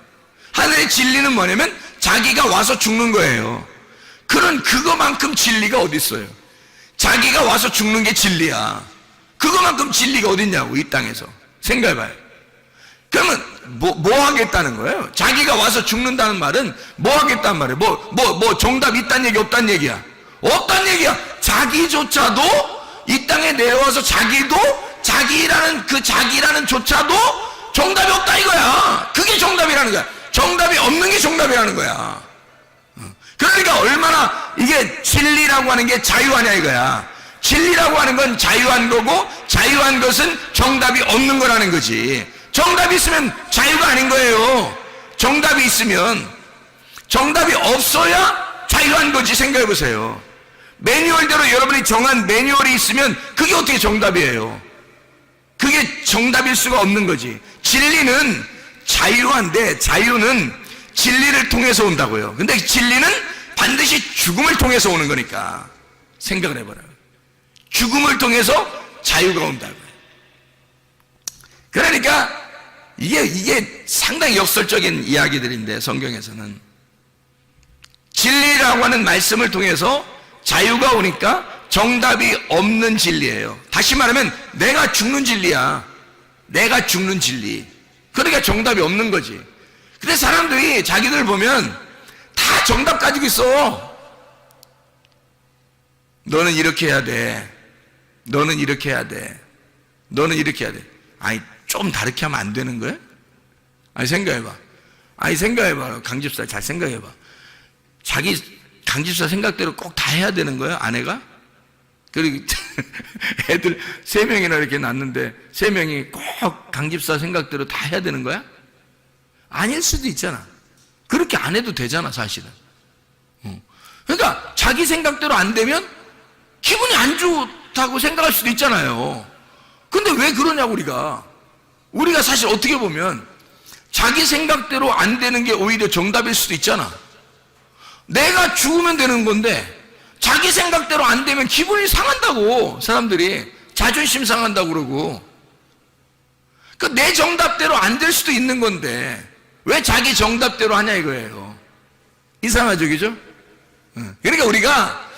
하늘의 진리는 뭐냐면 자기가 와서 죽는 거예요. 그거만큼 진리가 어디 있어요? 자기가 와서 죽는 게 진리야. 그거만큼 진리가 어디 있냐고, 이 땅에서. 생각해봐요. 그러면 뭐 하겠다는 거예요? 자기가 와서 죽는다는 말은 뭐 하겠다는 말이에요? 뭐 정답 있다는 얘기, 없다는 얘기야? 없다는 얘기야. 자기조차도 이 땅에 내려와서 자기라는 조차도 정답이 없다 이거야. 그게 정답이라는 거야. 정답이 없는 게 정답이라는 거야. 그러니까 얼마나 이게 진리라고 하는 게 자유하냐 이거야. 진리라고 하는 건 자유한 거고 자유한 것은 정답이 없는 거라는 거지. 정답이 있으면 자유가 아닌 거예요. 정답이 있으면, 정답이 없어야 자유한 거지. 생각해 보세요. 매뉴얼대로 여러분이 정한 매뉴얼이 있으면 그게 어떻게 정답이에요? 그게 정답일 수가 없는 거지. 진리는 자유한데 자유는 진리를 통해서 온다고요. 근데 진리는 반드시 죽음을 통해서 오는 거니까 생각을 해봐라. 죽음을 통해서 자유가 온다고요. 그러니까 이게 상당히 역설적인 이야기들인데 성경에서는 진리라고 하는 말씀을 통해서 자유가 오니까 정답이 없는 진리예요. 다시 말하면 내가 죽는 진리야. 내가 죽는 진리. 그러니까 정답이 없는 거지. 근데 사람들이 자기들 보면 다 정답 가지고 있어. 너는 이렇게 해야 돼. 너는 이렇게 해야 돼. 너는 이렇게 해야 돼. 아니 좀 다르게 하면 안 되는 거야? 아니 생각해봐. 아니 생각해봐. 강집사 잘 생각해봐. 자기 강집사 생각대로 꼭 다 해야 되는 거야, 아내가? 그리고 애들 3명이나 이렇게 낳는데 3명이 꼭 강집사 생각대로 다 해야 되는 거야? 아닐 수도 있잖아. 그렇게 안 해도 되잖아, 사실은. 그러니까 자기 생각대로 안 되면 기분이 안 좋다고 생각할 수도 있잖아요. 근데 왜 그러냐고, 우리가 사실 어떻게 보면 자기 생각대로 안 되는 게 오히려 정답일 수도 있잖아. 내가 죽으면 되는 건데 자기 생각대로 안 되면 기분이 상한다고, 사람들이 자존심 상한다고 그러고. 그러니까 내 정답대로 안 될 수도 있는 건데 왜 자기 정답대로 하냐 이거예요. 이상하죠, 그죠? 그러니까 우리가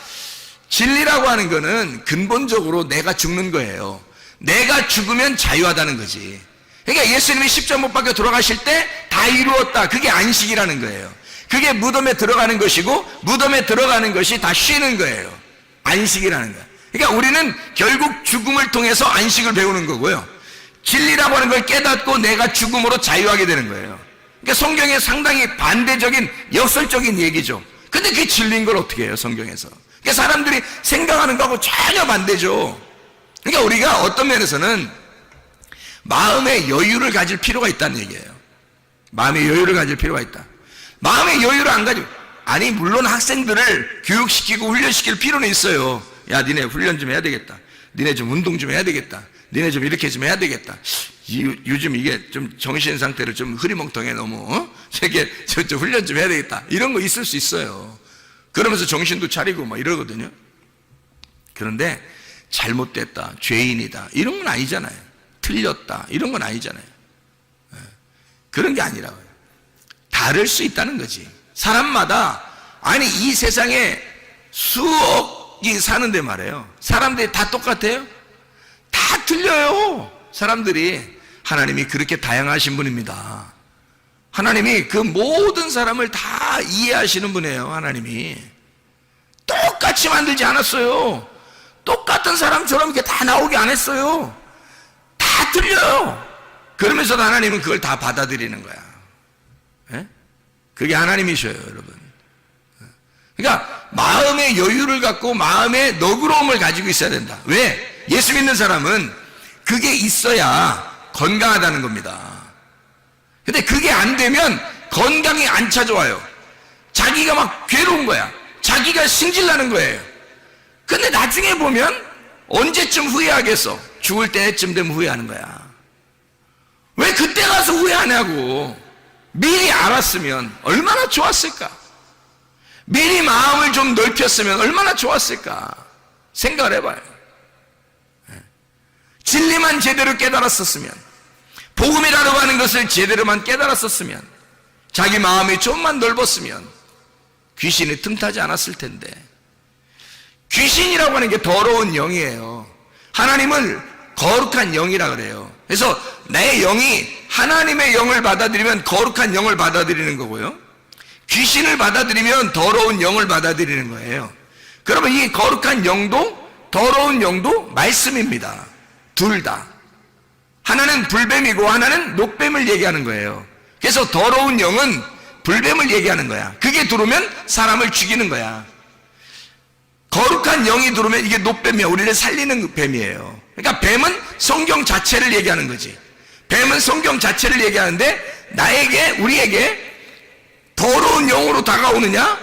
진리라고 하는 거는 근본적으로 내가 죽는 거예요. 내가 죽으면 자유하다는 거지. 그러니까 예수님이 십자가 못 박혀 돌아가실 때 다 이루었다, 그게 안식이라는 거예요. 그게 무덤에 들어가는 것이고 무덤에 들어가는 것이 다 쉬는 거예요. 안식이라는 거예요. 그러니까 우리는 결국 죽음을 통해서 안식을 배우는 거고요, 진리라고 하는 걸 깨닫고 내가 죽음으로 자유하게 되는 거예요. 그러니까 성경에 상당히 반대적인 역설적인 얘기죠. 근데 그게 진리인 걸 어떻게 해요, 성경에서? 그러니까 사람들이 생각하는 거하고 전혀 반대죠. 그러니까 우리가 어떤 면에서는 마음의 여유를 가질 필요가 있다는 얘기예요. 마음의 여유를 가질 필요가 있다. 마음의 여유를 안 가지고, 아니 물론 학생들을 교육시키고 훈련시킬 필요는 있어요. 야, 니네 훈련 좀 해야 되겠다. 니네 좀 운동 좀 해야 되겠다. 니네 좀 이렇게 좀 해야 되겠다. 요즘 이게 좀 정신 상태를 좀 흐리멍텅해 너무. 저게 좀 훈련 좀 해야 되겠다. 이런 거 있을 수 있어요. 그러면서 정신도 차리고 막 이러거든요. 그런데 잘못됐다, 죄인이다, 이런 건 아니잖아요. 틀렸다, 이런 건 아니잖아요. 그런 게 아니라고요. 다를 수 있다는 거지. 사람마다, 아니 이 세상에 수억이 사는데 말이에요, 사람들이 다 똑같아요? 다 틀려요, 사람들이. 하나님이 그렇게 다양하신 분입니다. 하나님이 그 모든 사람을 다 이해하시는 분이에요. 하나님이 똑같이 만들지 않았어요. 똑같은 사람처럼 이렇게 다 나오게 안 했어요. 다 틀려요. 그러면서도 하나님은 그걸 다 받아들이는 거야. 예? 그게 하나님이셔요, 여러분. 그러니까 마음의 여유를 갖고 마음의 너그러움을 가지고 있어야 된다. 왜? 예수 믿는 사람은 그게 있어야 건강하다는 겁니다. 근데 그게 안 되면 건강이 안 찾아와요. 자기가 막 괴로운 거야. 자기가 승질나는 거예요. 근데 나중에 보면 언제쯤 후회하겠어? 죽을 때쯤 되면 후회하는 거야. 왜 그때 가서 후회하냐고. 미리 알았으면 얼마나 좋았을까? 미리 마음을 좀 넓혔으면 얼마나 좋았을까? 생각을 해봐요. 진리만 제대로 깨달았었으면, 복음이라고 하는 것을 제대로만 깨달았었으면, 자기 마음이 좀만 넓었으면 귀신이 틈타지 않았을 텐데. 귀신이라고 하는 게 더러운 영이에요. 하나님을 거룩한 영이라 그래요. 그래서 내 영이 하나님의 영을 받아들이면 거룩한 영을 받아들이는 거고요, 귀신을 받아들이면 더러운 영을 받아들이는 거예요. 그러면 이 거룩한 영도 더러운 영도 말씀입니다. 둘 다. 하나는 불뱀이고 하나는 녹뱀을 얘기하는 거예요. 그래서 더러운 영은 불뱀을 얘기하는 거야. 그게 들어오면 사람을 죽이는 거야. 거룩한 영이 들어오면 이게 녹뱀이야. 우리를 살리는 뱀이에요. 그러니까 뱀은 성경 자체를 얘기하는 거지. 뱀은 성경 자체를 얘기하는데, 나에게, 우리에게 더러운 영으로 다가오느냐,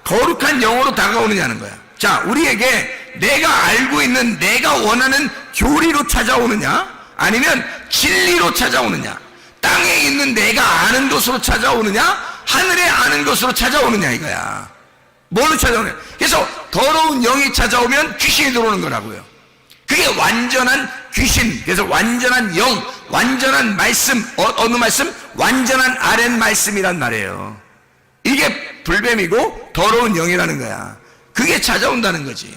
거룩한 영으로 다가오느냐는 거야. 자, 우리에게 내가 알고 있는, 내가 원하는 교리로 찾아오느냐, 아니면 진리로 찾아오느냐, 땅에 있는 내가 아는 것으로 찾아오느냐, 하늘에 아는 것으로 찾아오느냐 이거야. 뭘로 찾아오느냐. 그래서 더러운 영이 찾아오면 귀신이 들어오는 거라고요. 그게 완전한 귀신. 그래서 완전한 영, 완전한 말씀, 어느 말씀? 완전한 아랫 말씀이란 말이에요. 이게 불뱀이고 더러운 영이라는 거야. 그게 찾아온다는 거지.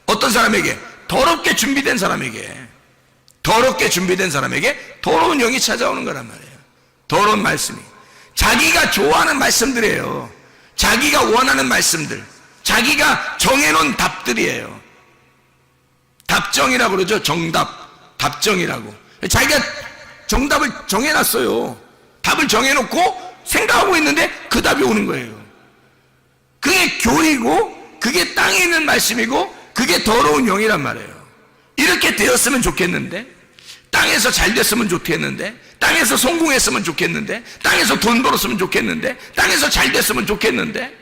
어떤 사람에게? 더럽게 준비된 사람에게. 더럽게 준비된 사람에게 더러운 영이 찾아오는 거란 말이에요. 더러운 말씀이. 자기가 좋아하는 말씀들이에요. 자기가 원하는 말씀들, 자기가 정해놓은 답들이에요. 답정이라고 그러죠. 정답, 답정이라고. 자기가 정답을 정해놨어요. 답을 정해놓고 생각하고 있는데 그 답이 오는 거예요. 그게 교리고 그게 땅에 있는 말씀이고 그게 더러운 영이란 말이에요. 이렇게 되었으면 좋겠는데, 땅에서 잘 됐으면 좋겠는데, 땅에서 성공했으면 좋겠는데, 땅에서 돈 벌었으면 좋겠는데, 땅에서 잘 됐으면 좋겠는데,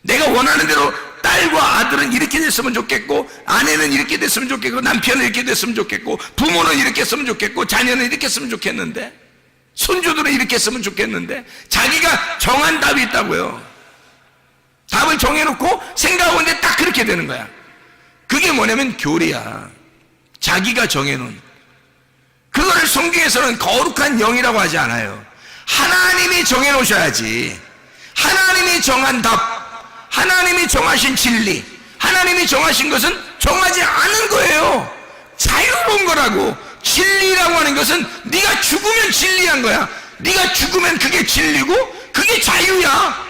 내가 원하는 대로 딸과 아들은 이렇게 됐으면 좋겠고, 아내는 이렇게 됐으면 좋겠고, 남편은 이렇게 됐으면 좋겠고, 부모는 이렇게 했으면 좋겠고, 자녀는 이렇게 했으면 좋겠는데, 손주들은 이렇게 했으면 좋겠는데, 자기가 정한 답이 있다고요. 답을 정해놓고 생각하고 있는데 딱 그렇게 되는 거야. 그게 뭐냐면 교리야. 자기가 정해놓은. 그거를 성경에서는 거룩한 영이라고 하지 않아요. 하나님이 정해놓으셔야지. 하나님이 정한 답, 하나님이 정하신 진리, 하나님이 정하신 것은 정하지 않은 거예요. 자유로운 거라고. 진리라고 하는 것은 네가 죽으면 진리한 거야. 네가 죽으면 그게 진리고 그게 자유야.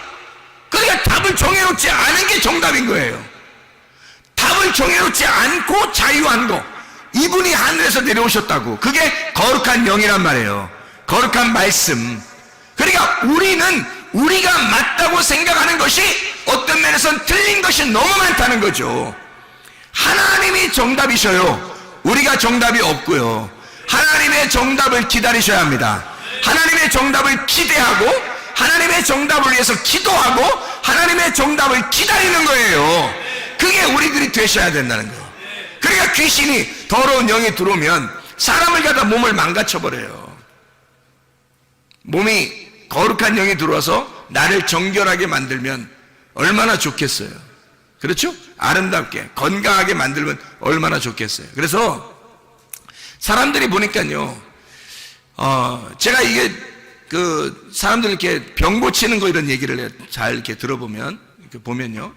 그러니까 답을 정해놓지 않은 게 정답인 거예요. 답을 정해놓지 않고 자유한 거, 이분이 하늘에서 내려오셨다고. 그게 거룩한 영이란 말이에요. 거룩한 말씀. 그러니까 우리는 우리가 맞다고 생각하는 것이 어떤 면에서는 틀린 것이 너무 많다는 거죠. 하나님이 정답이셔요. 우리가 정답이 없고요. 하나님의 정답을 기다리셔야 합니다. 하나님의 정답을 기대하고 하나님의 정답을 위해서 기도하고 하나님의 정답을 기다리는 거예요. 그게 우리들이 되셔야 된다는 거예요. 그러니까 귀신이, 더러운 영이 들어오면 사람을 갖다 몸을 망가쳐버려요. 몸이 거룩한 영이 들어와서 나를 정결하게 만들면 얼마나 좋겠어요. 그렇죠? 아름답게 건강하게 만들면 얼마나 좋겠어요. 그래서 사람들이 보니까요, 제가 이게 사람들 이렇게 병 고치는 거 이런 얘기를 잘 이렇게 들어보면, 이렇게 보면요,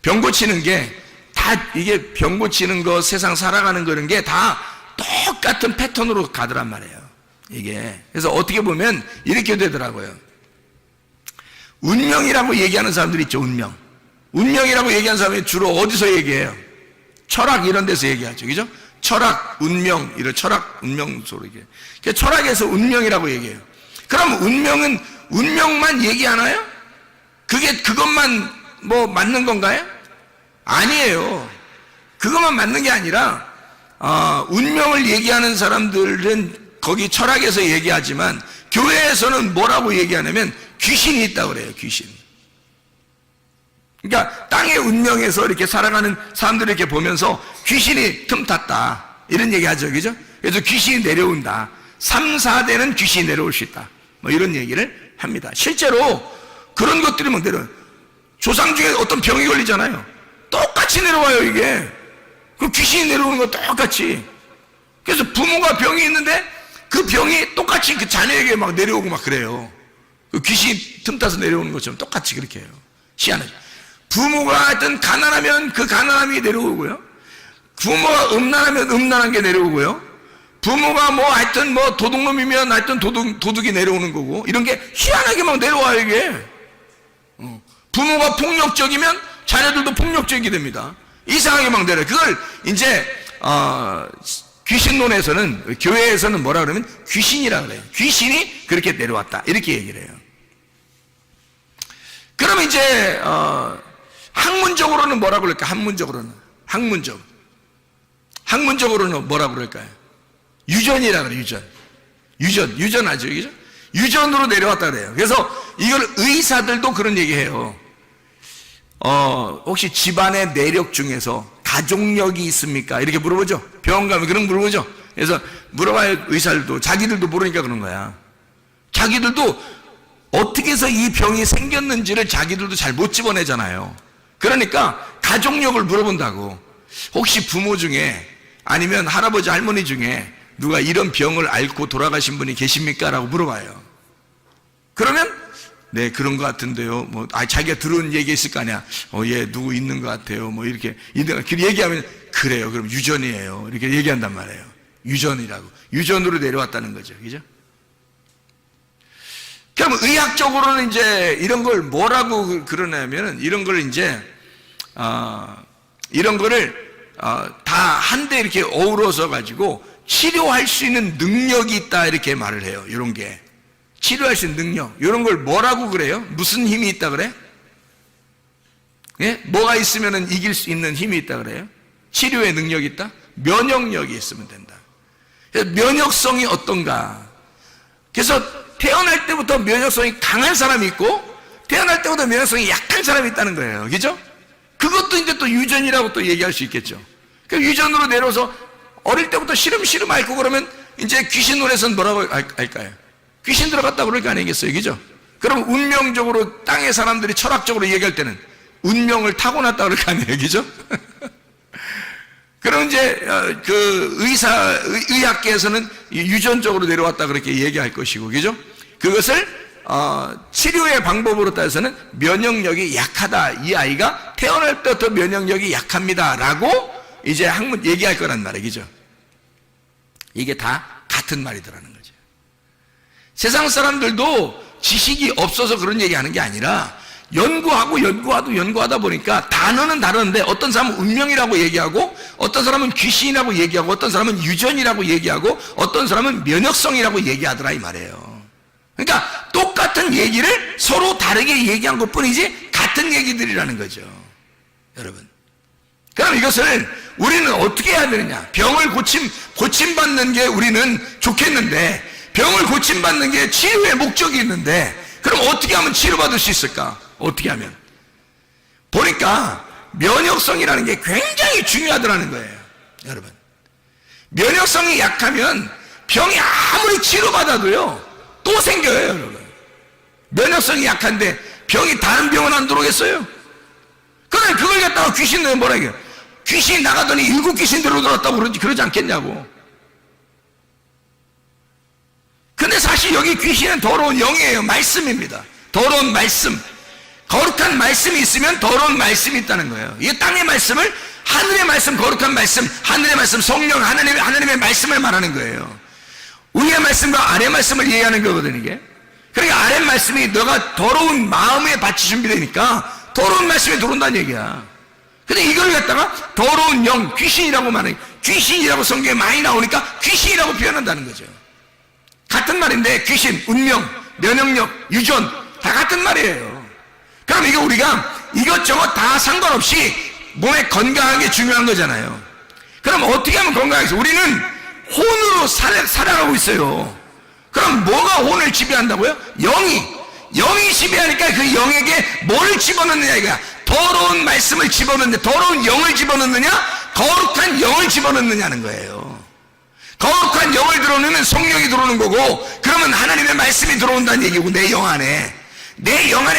병 고치는 게 다 이게 병 고치는 거, 세상 살아가는 거 이런 게 다 똑같은 패턴으로 가더란 말이에요. 이게. 그래서 어떻게 보면 이렇게 되더라고요. 운명이라고 얘기하는 사람들이 있죠, 운명. 운명이라고 얘기하는 사람이 주로 어디서 얘기해요? 철학 이런 데서 얘기하죠. 그죠? 철학, 운명, 이런 철학, 운명 소리 얘기해요. 그러니까 철학에서 운명이라고 얘기해요. 그럼 운명은 운명만 얘기하나요? 그것만 뭐 맞는 건가요? 아니에요. 그것만 맞는 게 아니라 운명을 얘기하는 사람들은 거기 철학에서 얘기하지만 교회에서는 뭐라고 얘기하냐면 귀신이 있다고 그래요. 귀신. 그러니까 땅의 운명에서 이렇게 살아가는 사람들을 이렇게 보면서 귀신이 틈탔다 이런 얘기 하죠. 그죠? 그래서 귀신이 내려온다. 3, 4대는 귀신이 내려올 수 있다. 뭐 이런 얘기를 합니다. 실제로 그런 것들이 뭐 조상 중에 어떤 병이 걸리잖아요. 똑같이 내려와요, 이게. 그 귀신이 내려오는 거 똑같이. 그래서 부모가 병이 있는데 그 병이 똑같이 그 자녀에게 막 내려오고 막 그래요. 그 귀신이 틈타서 내려오는 것처럼 똑같이 그렇게 해요. 희한하죠. 부모가 하여튼 가난하면 그 가난함이 내려오고요. 부모가 음란하면 음란한 게 내려오고요. 부모가 뭐 하여튼 뭐 도둑놈이면 하여튼 도둑이 내려오는 거고, 이런 게 희한하게 막 내려와요, 이게. 부모가 폭력적이면 자녀들도 폭력적이게 됩니다. 이상하게 막 내려요. 그걸 이제 귀신론에서는, 교회에서는 뭐라 그러면 귀신이라 그래요. 귀신이 그렇게 내려왔다 이렇게 얘기를 해요. 그럼 이제 학문적으로는 뭐라고 그럴까? 학문적으로는 뭐라고 그럴까요? 유전이라 그래요. 유전 아죠, 그죠? 유전으로 내려왔다 그래요. 그래서 이걸 의사들도 그런 얘기해요. 혹시 집안의 내력 중에서 가족력이 있습니까? 이렇게 물어보죠. 병원 가면 그런 물어보죠. 그래서 물어봐요. 의사들도 자기들도 모르니까 그런 거야. 자기들도 어떻게 해서 이 병이 생겼는지를 자기들도 잘 못 집어내잖아요. 그러니까 가족력을 물어본다고. 혹시 부모 중에 아니면 할아버지 할머니 중에 누가 이런 병을 앓고 돌아가신 분이 계십니까? 라고 물어봐요. 그러면 네, 그런 것 같은데요. 뭐, 자기가 들은 얘기 있을 거 아니야. 예, 누구 있는 것 같아요. 뭐, 이렇게 얘기하면, 그래요. 그럼 유전이에요. 이렇게 얘기한단 말이에요. 유전이라고. 유전으로 내려왔다는 거죠. 그죠? 그럼 의학적으로는 이제 이런 걸 뭐라고 그러냐면은, 이런 걸 이제, 이런 거를, 다 한데 이렇게 어우러서 가지고 치료할 수 있는 능력이 있다. 이렇게 말을 해요. 이런 게. 치료할 수 있는 능력, 이런 걸 뭐라고 그래요? 무슨 힘이 있다 그래? 예? 뭐가 있으면 이길 수 있는 힘이 있다 그래요? 치료의 능력이 있다? 면역력이 있으면 된다. 그래서 면역성이 어떤가? 그래서 태어날 때부터 면역성이 강한 사람이 있고 태어날 때부터 면역성이 약한 사람이 있다는 거예요. 그죠? 그것도 이제 또 유전이라고 또 얘기할 수 있겠죠. 그 유전으로 내려서 어릴 때부터 시름 앓고 그러면 이제 귀신 노래선 뭐라고 할까요? 귀신 들어갔다 그럴 거 아니겠어요. 그죠? 그럼 운명적으로 땅의 사람들이 철학적으로 얘기할 때는 운명을 타고났다 그럴 거 아니에요. 그죠? 그럼 이제 그 의학계에서는 유전적으로 내려왔다 그렇게 얘기할 것이고, 그죠? 그것을 치료의 방법으로 따져서는 면역력이 약하다. 이 아이가 태어날 때부터 면역력이 약합니다라고 이제 학문 얘기할 거란 말이에요. 그죠? 이게 다 같은 말이더라는 거죠. 세상 사람들도 지식이 없어서 그런 얘기하는 게 아니라 연구하다 보니까 단어는 다른데 어떤 사람은 운명이라고 얘기하고 어떤 사람은 귀신이라고 얘기하고 어떤 사람은 유전이라고 얘기하고 어떤 사람은 면역성이라고 얘기하더라 이 말이에요. 그러니까 똑같은 얘기를 서로 다르게 얘기한 것뿐이지 같은 얘기들이라는 거죠. 여러분, 그럼 이것을 우리는 어떻게 해야 되느냐? 병을 고침받는 게 우리는 좋겠는데 병을 고침받는 게 치료의 목적이 있는데 그럼 어떻게 하면 치료받을 수 있을까? 어떻게 하면? 보니까 면역성이라는 게 굉장히 중요하더라는 거예요. 여러분, 면역성이 약하면 병이 아무리 치료받아도요 또 생겨요. 여러분, 면역성이 약한데 병이 다른 병은 안 들어오겠어요? 그래, 그걸 갖다가 귀신들 뭐라 해요? 귀신이 나가더니 7 귀신 들어들었다고 그러지 않겠냐고. 근데 사실 여기 귀신은 더러운 영이에요. 말씀입니다. 더러운 말씀, 거룩한 말씀이 있으면 더러운 말씀이 있다는 거예요. 이 땅의 말씀을 하늘의 말씀, 거룩한 말씀, 하늘의 말씀, 성령, 하나님의 말씀을 말하는 거예요. 위의 말씀과 아래 말씀을 얘기하는 거거든요. 이게. 그러니까 아래 말씀이 너가 더러운 마음의 밭이 준비되니까 더러운 말씀이 들어온다는 얘기야. 근데 이걸 갖다가 더러운 영, 귀신이라고 말해. 귀신이라고 성경에 많이 나오니까 귀신이라고 표현한다는 거죠. 같은 말인데 귀신, 운명, 면역력, 유전 다 같은 말이에요. 그럼 이거 우리가 이것저것 다 상관없이 몸에 건강한 게 중요한 거잖아요. 그럼 어떻게 하면 건강하겠어요? 우리는 혼으로 살아가고 있어요. 그럼 뭐가 혼을 지배한다고요? 영이 지배하니까 그 영에게 뭘 집어넣느냐 이거야. 더러운 말씀을 집어넣느냐, 더러운 영을 집어넣느냐, 거룩한 영을 집어넣느냐는 거예요. 거룩한 영을 들어오면 성령이 들어오는 거고, 그러면 하나님의 말씀이 들어온다는 얘기고, 내 영 안에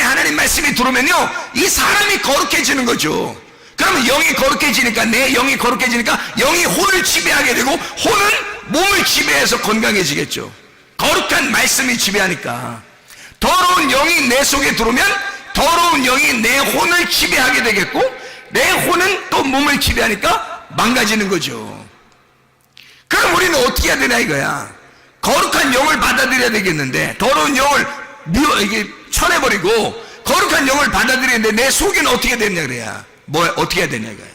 하나님 말씀이 들어오면요 이 사람이 거룩해지는 거죠. 그러면 영이 거룩해지니까, 내 영이 거룩해지니까 영이 혼을 지배하게 되고, 혼은 몸을 지배해서 건강해지겠죠. 거룩한 말씀이 지배하니까. 더러운 영이 내 속에 들어오면 더러운 영이 내 혼을 지배하게 되겠고, 내 혼은 또 몸을 지배하니까 망가지는 거죠. 그럼 우리는 어떻게 해야 되냐 이거야. 거룩한 영을 받아들여야 되겠는데, 더러운 영을 쳐내버리고 거룩한 영을 받아들이는데 내 속은 어떻게 됐냐 그래야. 어떻게 해야 되냐 이거야.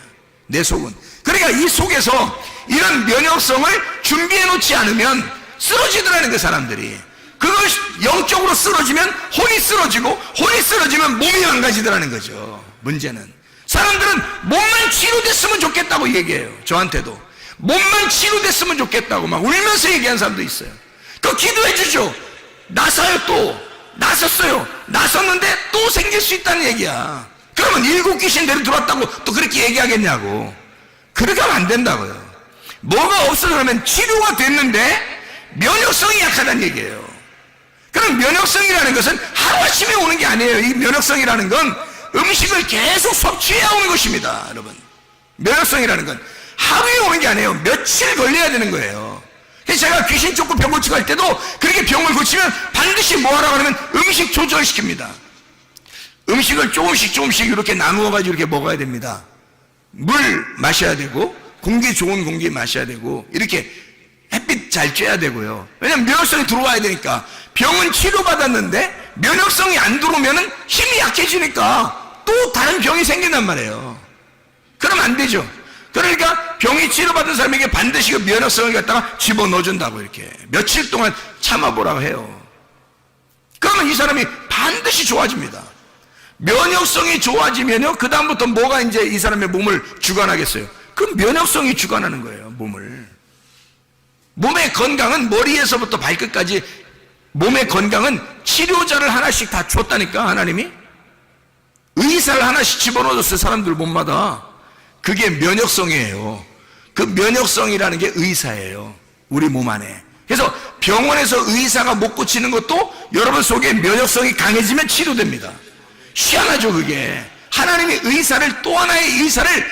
내 속은. 그러니까 이 속에서 이런 면역성을 준비해 놓지 않으면 쓰러지더라는 그 사람들이. 그걸 영적으로 쓰러지면 혼이 쓰러지고, 혼이 쓰러지면 몸이 망가지더라는 거죠. 문제는 사람들은 몸만 치료됐으면 좋겠다고 얘기해요. 저한테도 몸만 치료됐으면 좋겠다고 막 울면서 얘기하는 사람도 있어요. 그 기도해 주죠. 나섰어요. 나섰는데 또 생길 수 있다는 얘기야. 그러면 7 귀신대로 들어왔다고 또 그렇게 얘기하겠냐고. 그렇게 하면 안 된다고요. 뭐가 없어서면 치료가 됐는데 면역성이 약하다는 얘기예요. 그럼 면역성이라는 것은 하루아침에 오는 게 아니에요. 이 면역성이라는 건 음식을 계속 섭취해야 오는 것입니다. 여러분, 면역성이라는 건 하루에 오는 게 아니에요. 며칠 걸려야 되는 거예요. 그래서 제가 귀신 쫓고 병 고치고 할 때도 그렇게 병을 고치면 반드시 뭐 하라고 하면 음식 조절시킵니다. 음식을 조금씩 이렇게 나누어 가지고 이렇게 먹어야 됩니다. 물 마셔야 되고, 공기 좋은 공기 마셔야 되고, 이렇게 햇빛 잘 쬐야 되고요. 왜냐면 면역성이 들어와야 되니까. 병은 치료받았는데 면역성이 안 들어오면 힘이 약해지니까 또 다른 병이 생긴단 말이에요. 그러면 안 되죠. 그러니까 병이 치료받은 사람에게 반드시 그 면역성을 갖다가 집어넣어준다고 이렇게 며칠 동안 참아보라고 해요. 그러면 이 사람이 반드시 좋아집니다. 면역성이 좋아지면요, 그 다음부터 뭐가 이제 이 사람의 몸을 주관하겠어요? 그 면역성이 주관하는 거예요, 몸을. 몸의 건강은 머리에서부터 발끝까지, 몸의 건강은 치료자를 하나씩 다 줬다니까, 하나님이. 의사를 하나씩 집어넣었어요, 사람들 몸마다. 그게 면역성이에요. 그 면역성이라는 게 의사예요, 우리 몸 안에. 그래서 병원에서 의사가 못 고치는 것도 여러분 속에 면역성이 강해지면 치료됩니다. 희한하죠, 그게. 하나님이 의사를, 또 하나의 의사를,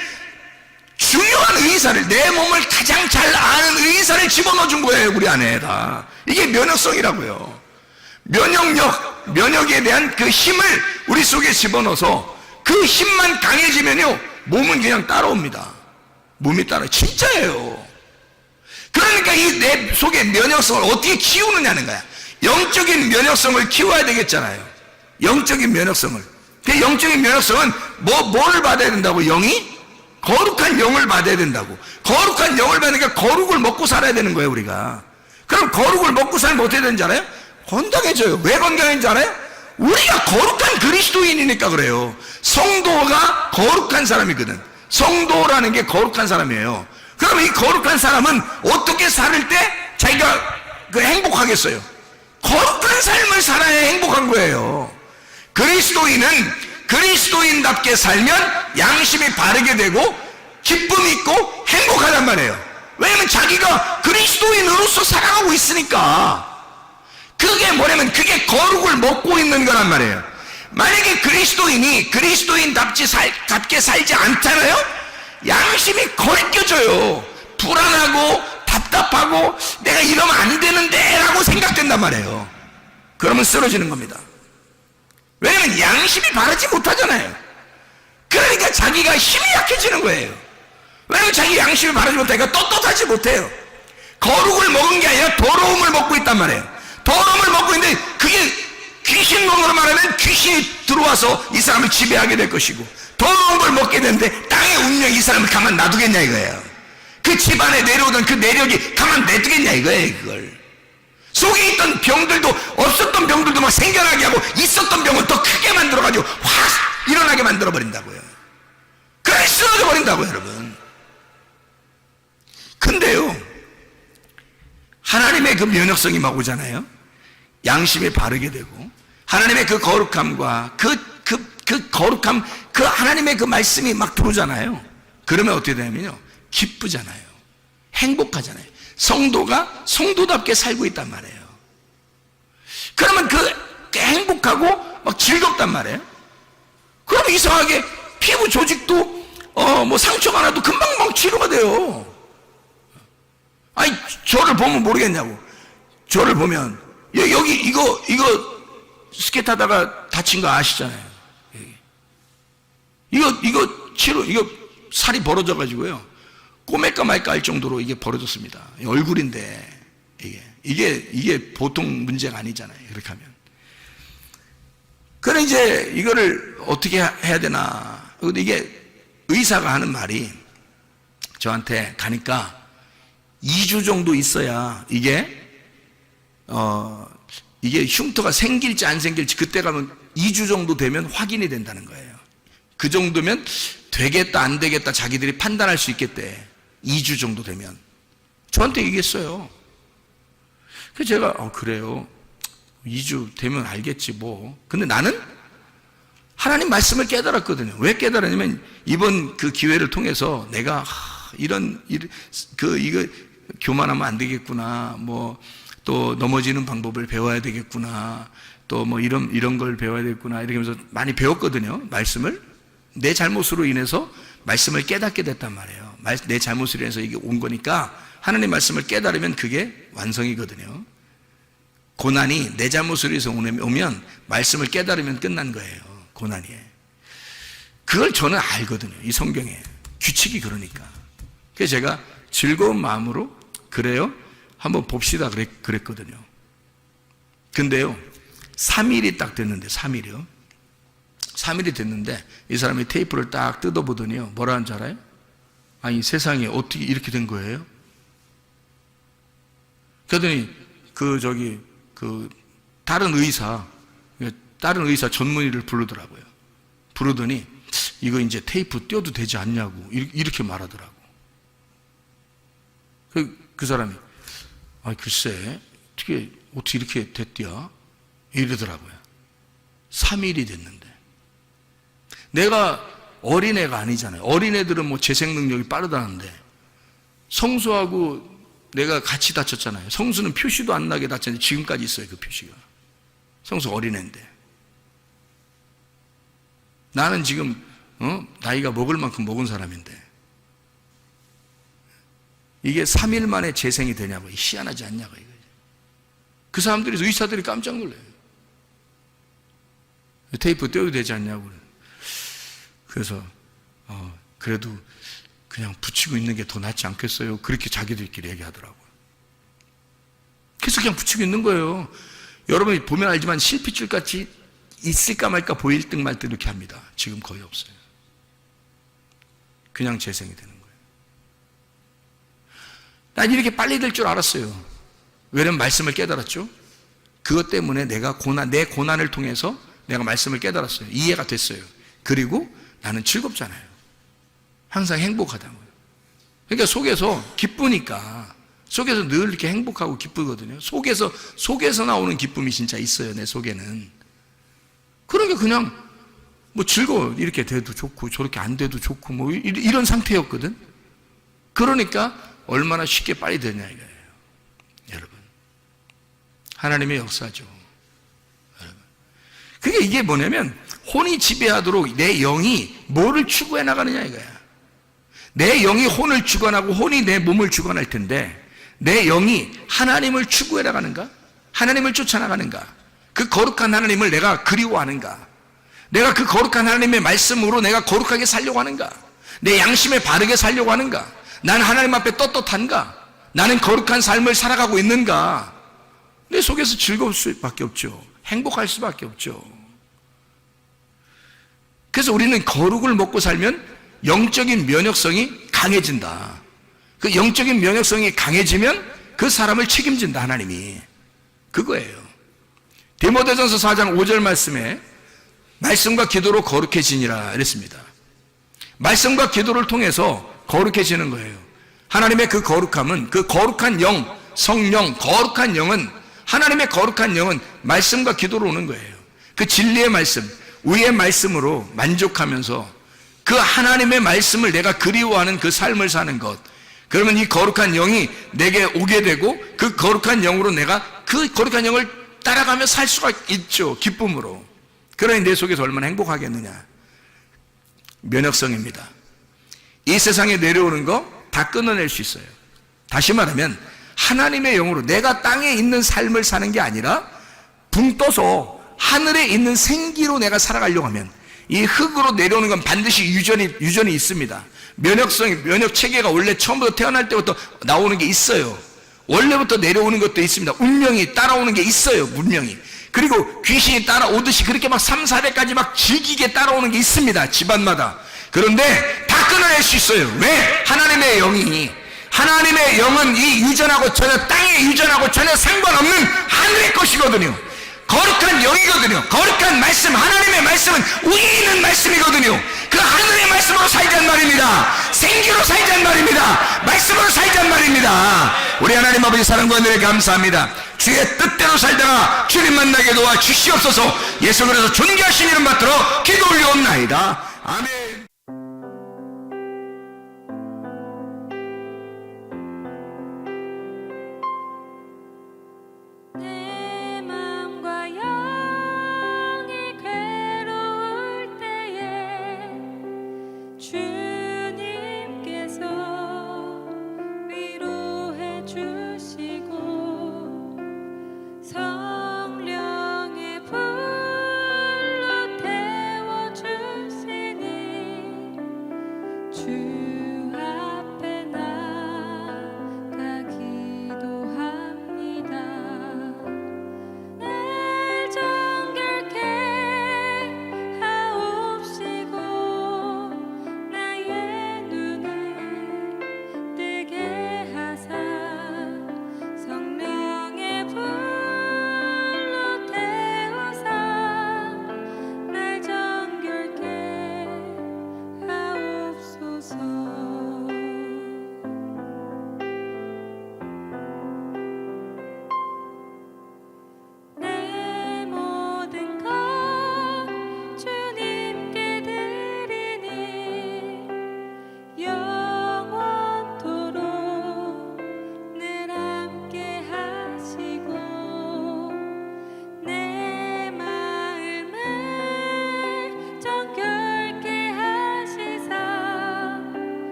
중요한 의사를, 내 몸을 가장 잘 아는 의사를 집어넣어 준 거예요, 우리 안에다. 이게 면역성이라고요. 면역에 대한 그 힘을 우리 속에 집어넣어서 그 힘만 강해지면요, 몸은 그냥 따라옵니다. 몸이 따라. 진짜예요. 그러니까 이 내 속의 면역성을 어떻게 키우느냐는 거야. 영적인 면역성을 키워야 되겠잖아요. 영적인 면역성을. 그 영적인 면역성은 뭐를 받아야 된다고? 영이? 거룩한 영을 받아야 된다고. 거룩한 영을 받으니까 거룩을 먹고 살아야 되는 거예요, 우리가. 그럼 거룩을 먹고 살면 어떻게 되는지 알아요? 건강해져요. 왜 건강해지는지 알아요? 우리가 거룩한 그리스도인이니까 그래요. 성도가 거룩한 사람이거든. 성도라는 게 거룩한 사람이에요. 그러면 이 거룩한 사람은 어떻게 살을 때 자기가 행복하겠어요? 거룩한 삶을 살아야 행복한 거예요. 그리스도인은 그리스도인답게 살면 양심이 바르게 되고 기쁨이 있고 행복하단 말이에요. 왜냐면 자기가 그리스도인으로서 살아가고 있으니까. 그게 뭐냐면 그게 거룩을 먹고 있는 거란 말이에요. 만약에 그리스도인이 그리스도인답게 살지 않잖아요? 양심이 거리껴져요. 불안하고 답답하고 내가 이러면 안 되는데 라고 생각된단 말이에요. 그러면 쓰러지는 겁니다. 왜냐면 양심이 바르지 못하잖아요. 그러니까 자기가 힘이 약해지는 거예요. 왜냐면 자기 양심이 바르지 못하니까 떳떳하지 못해요. 거룩을 먹은 게 아니라 더러움을 먹고 있단 말이에요. 더러움을 먹고 있는데 그게 귀신론으로 말하면 귀신이 들어와서 이 사람을 지배하게 될 것이고, 더러운 걸 먹게 되는데 땅의 운명이 이 사람을 가만 놔두겠냐 이거예요. 그 집안에 내려오던 그 내력이 가만 내두겠냐 이거예요. 그걸 속에 있던 병들도, 없었던 병들도 막 생겨나게 하고 있었던 병은 더 크게 만들어가지고 확 일어나게 만들어버린다고요. 그래 쓰러져 버린다고요, 여러분. 근데요, 하나님의 그 면역성이 막 오잖아요. 양심이 바르게 되고 하나님의 그 거룩함과 그 거룩함, 그 하나님의 그 말씀이 막 들어오잖아요. 그러면 어떻게 되냐면요, 기쁘잖아요. 행복하잖아요. 성도가 성도답게 살고 있단 말이에요. 그러면 그 행복하고 막 즐겁단 말이에요. 그럼 이상하게 피부 조직도 뭐 상처가 나도 금방 막 치료가 돼요. 아니, 저를 보면 모르겠냐고. 저를 보면 여기 이거 스케이트 하다가 다친 거 아시잖아요. 이거 살이 벌어져 가지고요, 꼬맬까 말까 할 정도로 이게 벌어졌습니다. 얼굴인데 이게 보통 문제가 아니잖아요. 이렇게 하면. 그래 이제 이거를 어떻게 해야 되나. 근데 이게 의사가 하는 말이, 저한테 가니까 2주 정도 있어야 이게 흉터가 생길지 안 생길지, 그때 가면 2주 정도 되면 확인이 된다는 거예요. 그 정도면 되겠다 안 되겠다 자기들이 판단할 수 있겠대. 2주 정도 되면. 저한테 얘기했어요. 그래서 제가 그래요, 2주 되면 알겠지 뭐. 근데 나는 하나님 말씀을 깨달았거든요. 왜 깨달았냐면, 이번 그 기회를 통해서 내가 이거 교만하면 안 되겠구나, 뭐 또 넘어지는 방법을 배워야 되겠구나, 또 뭐 이런 걸 배워야 되겠구나, 이렇게 하면서 많이 배웠거든요. 말씀을. 내 잘못으로 인해서 말씀을 깨닫게 됐단 말이에요. 내 잘못으로 인해서 이게 온 거니까 하나님 말씀을 깨달으면 그게 완성이거든요. 고난이 내 잘못으로 인해서 오면 말씀을 깨달으면 끝난 거예요. 고난이. 그걸 저는 알거든요. 이 성경에 규칙이 그러니까. 그래서 제가 즐거운 마음으로 그래요, 한번 봅시다 그랬거든요. 근데요, 3일이 딱 됐는데, 3일이요. 3일이 됐는데 이 사람이 테이프를 딱 뜯어보더니요, 뭐라 하는지 알아요? 아니, 세상에 어떻게 이렇게 된 거예요? 그러더니 다른 의사, 다른 의사 전문의를 부르더라고요. 부르더니 이거 이제 테이프 떼어도 되지 않냐고 이렇게 말하더라고. 그 사람이 글쎄 어떻게 이렇게 됐디야? 이러더라고요. 3일이 됐는데. 내가 어린애가 아니잖아요. 어린애들은 뭐 재생 능력이 빠르다는데 성수하고 내가 같이 다쳤잖아요. 성수는 표시도 안 나게 다쳤는데 지금까지 있어요. 그 표시가. 성수 어린애인데. 나는 지금 나이가 먹을 만큼 먹은 사람인데 이게 3일 만에 재생이 되냐고. 희한하지 않냐고 이거지. 그 사람들이, 의사들이 깜짝 놀라요. 테이프 떼어도 되지 않냐고. 그래서 그래도 그냥 붙이고 있는 게 더 낫지 않겠어요? 그렇게 자기들끼리 얘기하더라고요. 그래서 그냥 붙이고 있는 거예요. 여러분이 보면 알지만 실핏줄같이 있을까 말까 보일 듯 말 듯 이렇게 합니다. 지금 거의 없어요. 그냥 재생이 되는 거예요. 난 이렇게 빨리 될 줄 알았어요. 왜냐면 말씀을 깨달았죠. 그것 때문에 내가 내 고난을 통해서 내가 말씀을 깨달았어요. 이해가 됐어요. 그리고 나는 즐겁잖아요. 항상 행복하다고요. 그러니까 속에서 기쁘니까, 속에서 늘 이렇게 행복하고 기쁘거든요. 속에서 나오는 기쁨이 진짜 있어요. 내 속에는. 그러니까 그냥 뭐 즐거워. 이렇게 돼도 좋고 저렇게 안 돼도 좋고 뭐 이런 상태였거든. 그러니까 얼마나 쉽게 빨리 되냐 이거예요. 여러분, 하나님의 역사죠. 여러분, 그게 이게 뭐냐면 혼이 지배하도록 내 영이 뭐를 추구해 나가느냐 이거야. 내 영이 혼을 주관하고 혼이 내 몸을 주관할 텐데 내 영이 하나님을 추구해 나가는가? 하나님을 쫓아나가는가? 그 거룩한 하나님을 내가 그리워하는가? 내가 그 거룩한 하나님의 말씀으로 내가 거룩하게 살려고 하는가? 내 양심에 바르게 살려고 하는가? 나는 하나님 앞에 떳떳한가? 나는 거룩한 삶을 살아가고 있는가? 내 속에서 즐거울 수밖에 없죠. 행복할 수밖에 없죠. 그래서 우리는 거룩을 먹고 살면 영적인 면역성이 강해진다. 그 영적인 면역성이 강해지면 그 사람을 책임진다, 하나님이. 그거예요. 디모데전서 4장 5절 말씀에 말씀과 기도로 거룩해지니라 이랬습니다. 말씀과 기도를 통해서 거룩해지는 거예요. 하나님의 그 거룩함은, 그 거룩한 영, 성령, 거룩한 영은, 하나님의 거룩한 영은 말씀과 기도로 오는 거예요. 그 진리의 말씀, 의의 말씀으로 만족하면서 그 하나님의 말씀을 내가 그리워하는 그 삶을 사는 것, 그러면 이 거룩한 영이 내게 오게 되고 그 거룩한 영으로 내가 그 거룩한 영을 따라가며 살 수가 있죠. 기쁨으로. 그러니 내 속에서 얼마나 행복하겠느냐. 면역성입니다. 이 세상에 내려오는 거 다 끊어낼 수 있어요. 다시 말하면 하나님의 영으로 내가 땅에 있는 삶을 사는 게 아니라 붕 떠서 하늘에 있는 생기로 내가 살아가려고 하면 이 흙으로 내려오는 건 반드시 유전이 있습니다. 면역 체계가 원래 처음부터 태어날 때부터 나오는 게 있어요. 원래부터 내려오는 것도 있습니다. 운명이 따라오는 게 있어요. 문명이. 그리고 귀신이 따라오듯이 그렇게 막 3, 4대까지 막 질기게 따라오는 게 있습니다. 집안마다. 그런데 다 끊어낼 수 있어요. 왜? 하나님의 영은 이 유전하고 전혀, 땅의 유전하고 전혀 상관없는 하늘의 것이거든요. 거룩한 영이거든요. 거룩한 말씀, 하나님의 말씀은 우리 있는 말씀이거든요. 그 하늘의 말씀으로 살자는 말입니다. 생기로 살자는 말입니다. 말씀으로 살자는 말입니다. 우리 하나님 아버지 사랑과 은혜에 감사합니다. 주의 뜻대로 살다가 주님 만나게 도와 주시옵소서. 예수 그리스도 존귀하신 이름 받들어 기도 올려옵나이다. 아멘.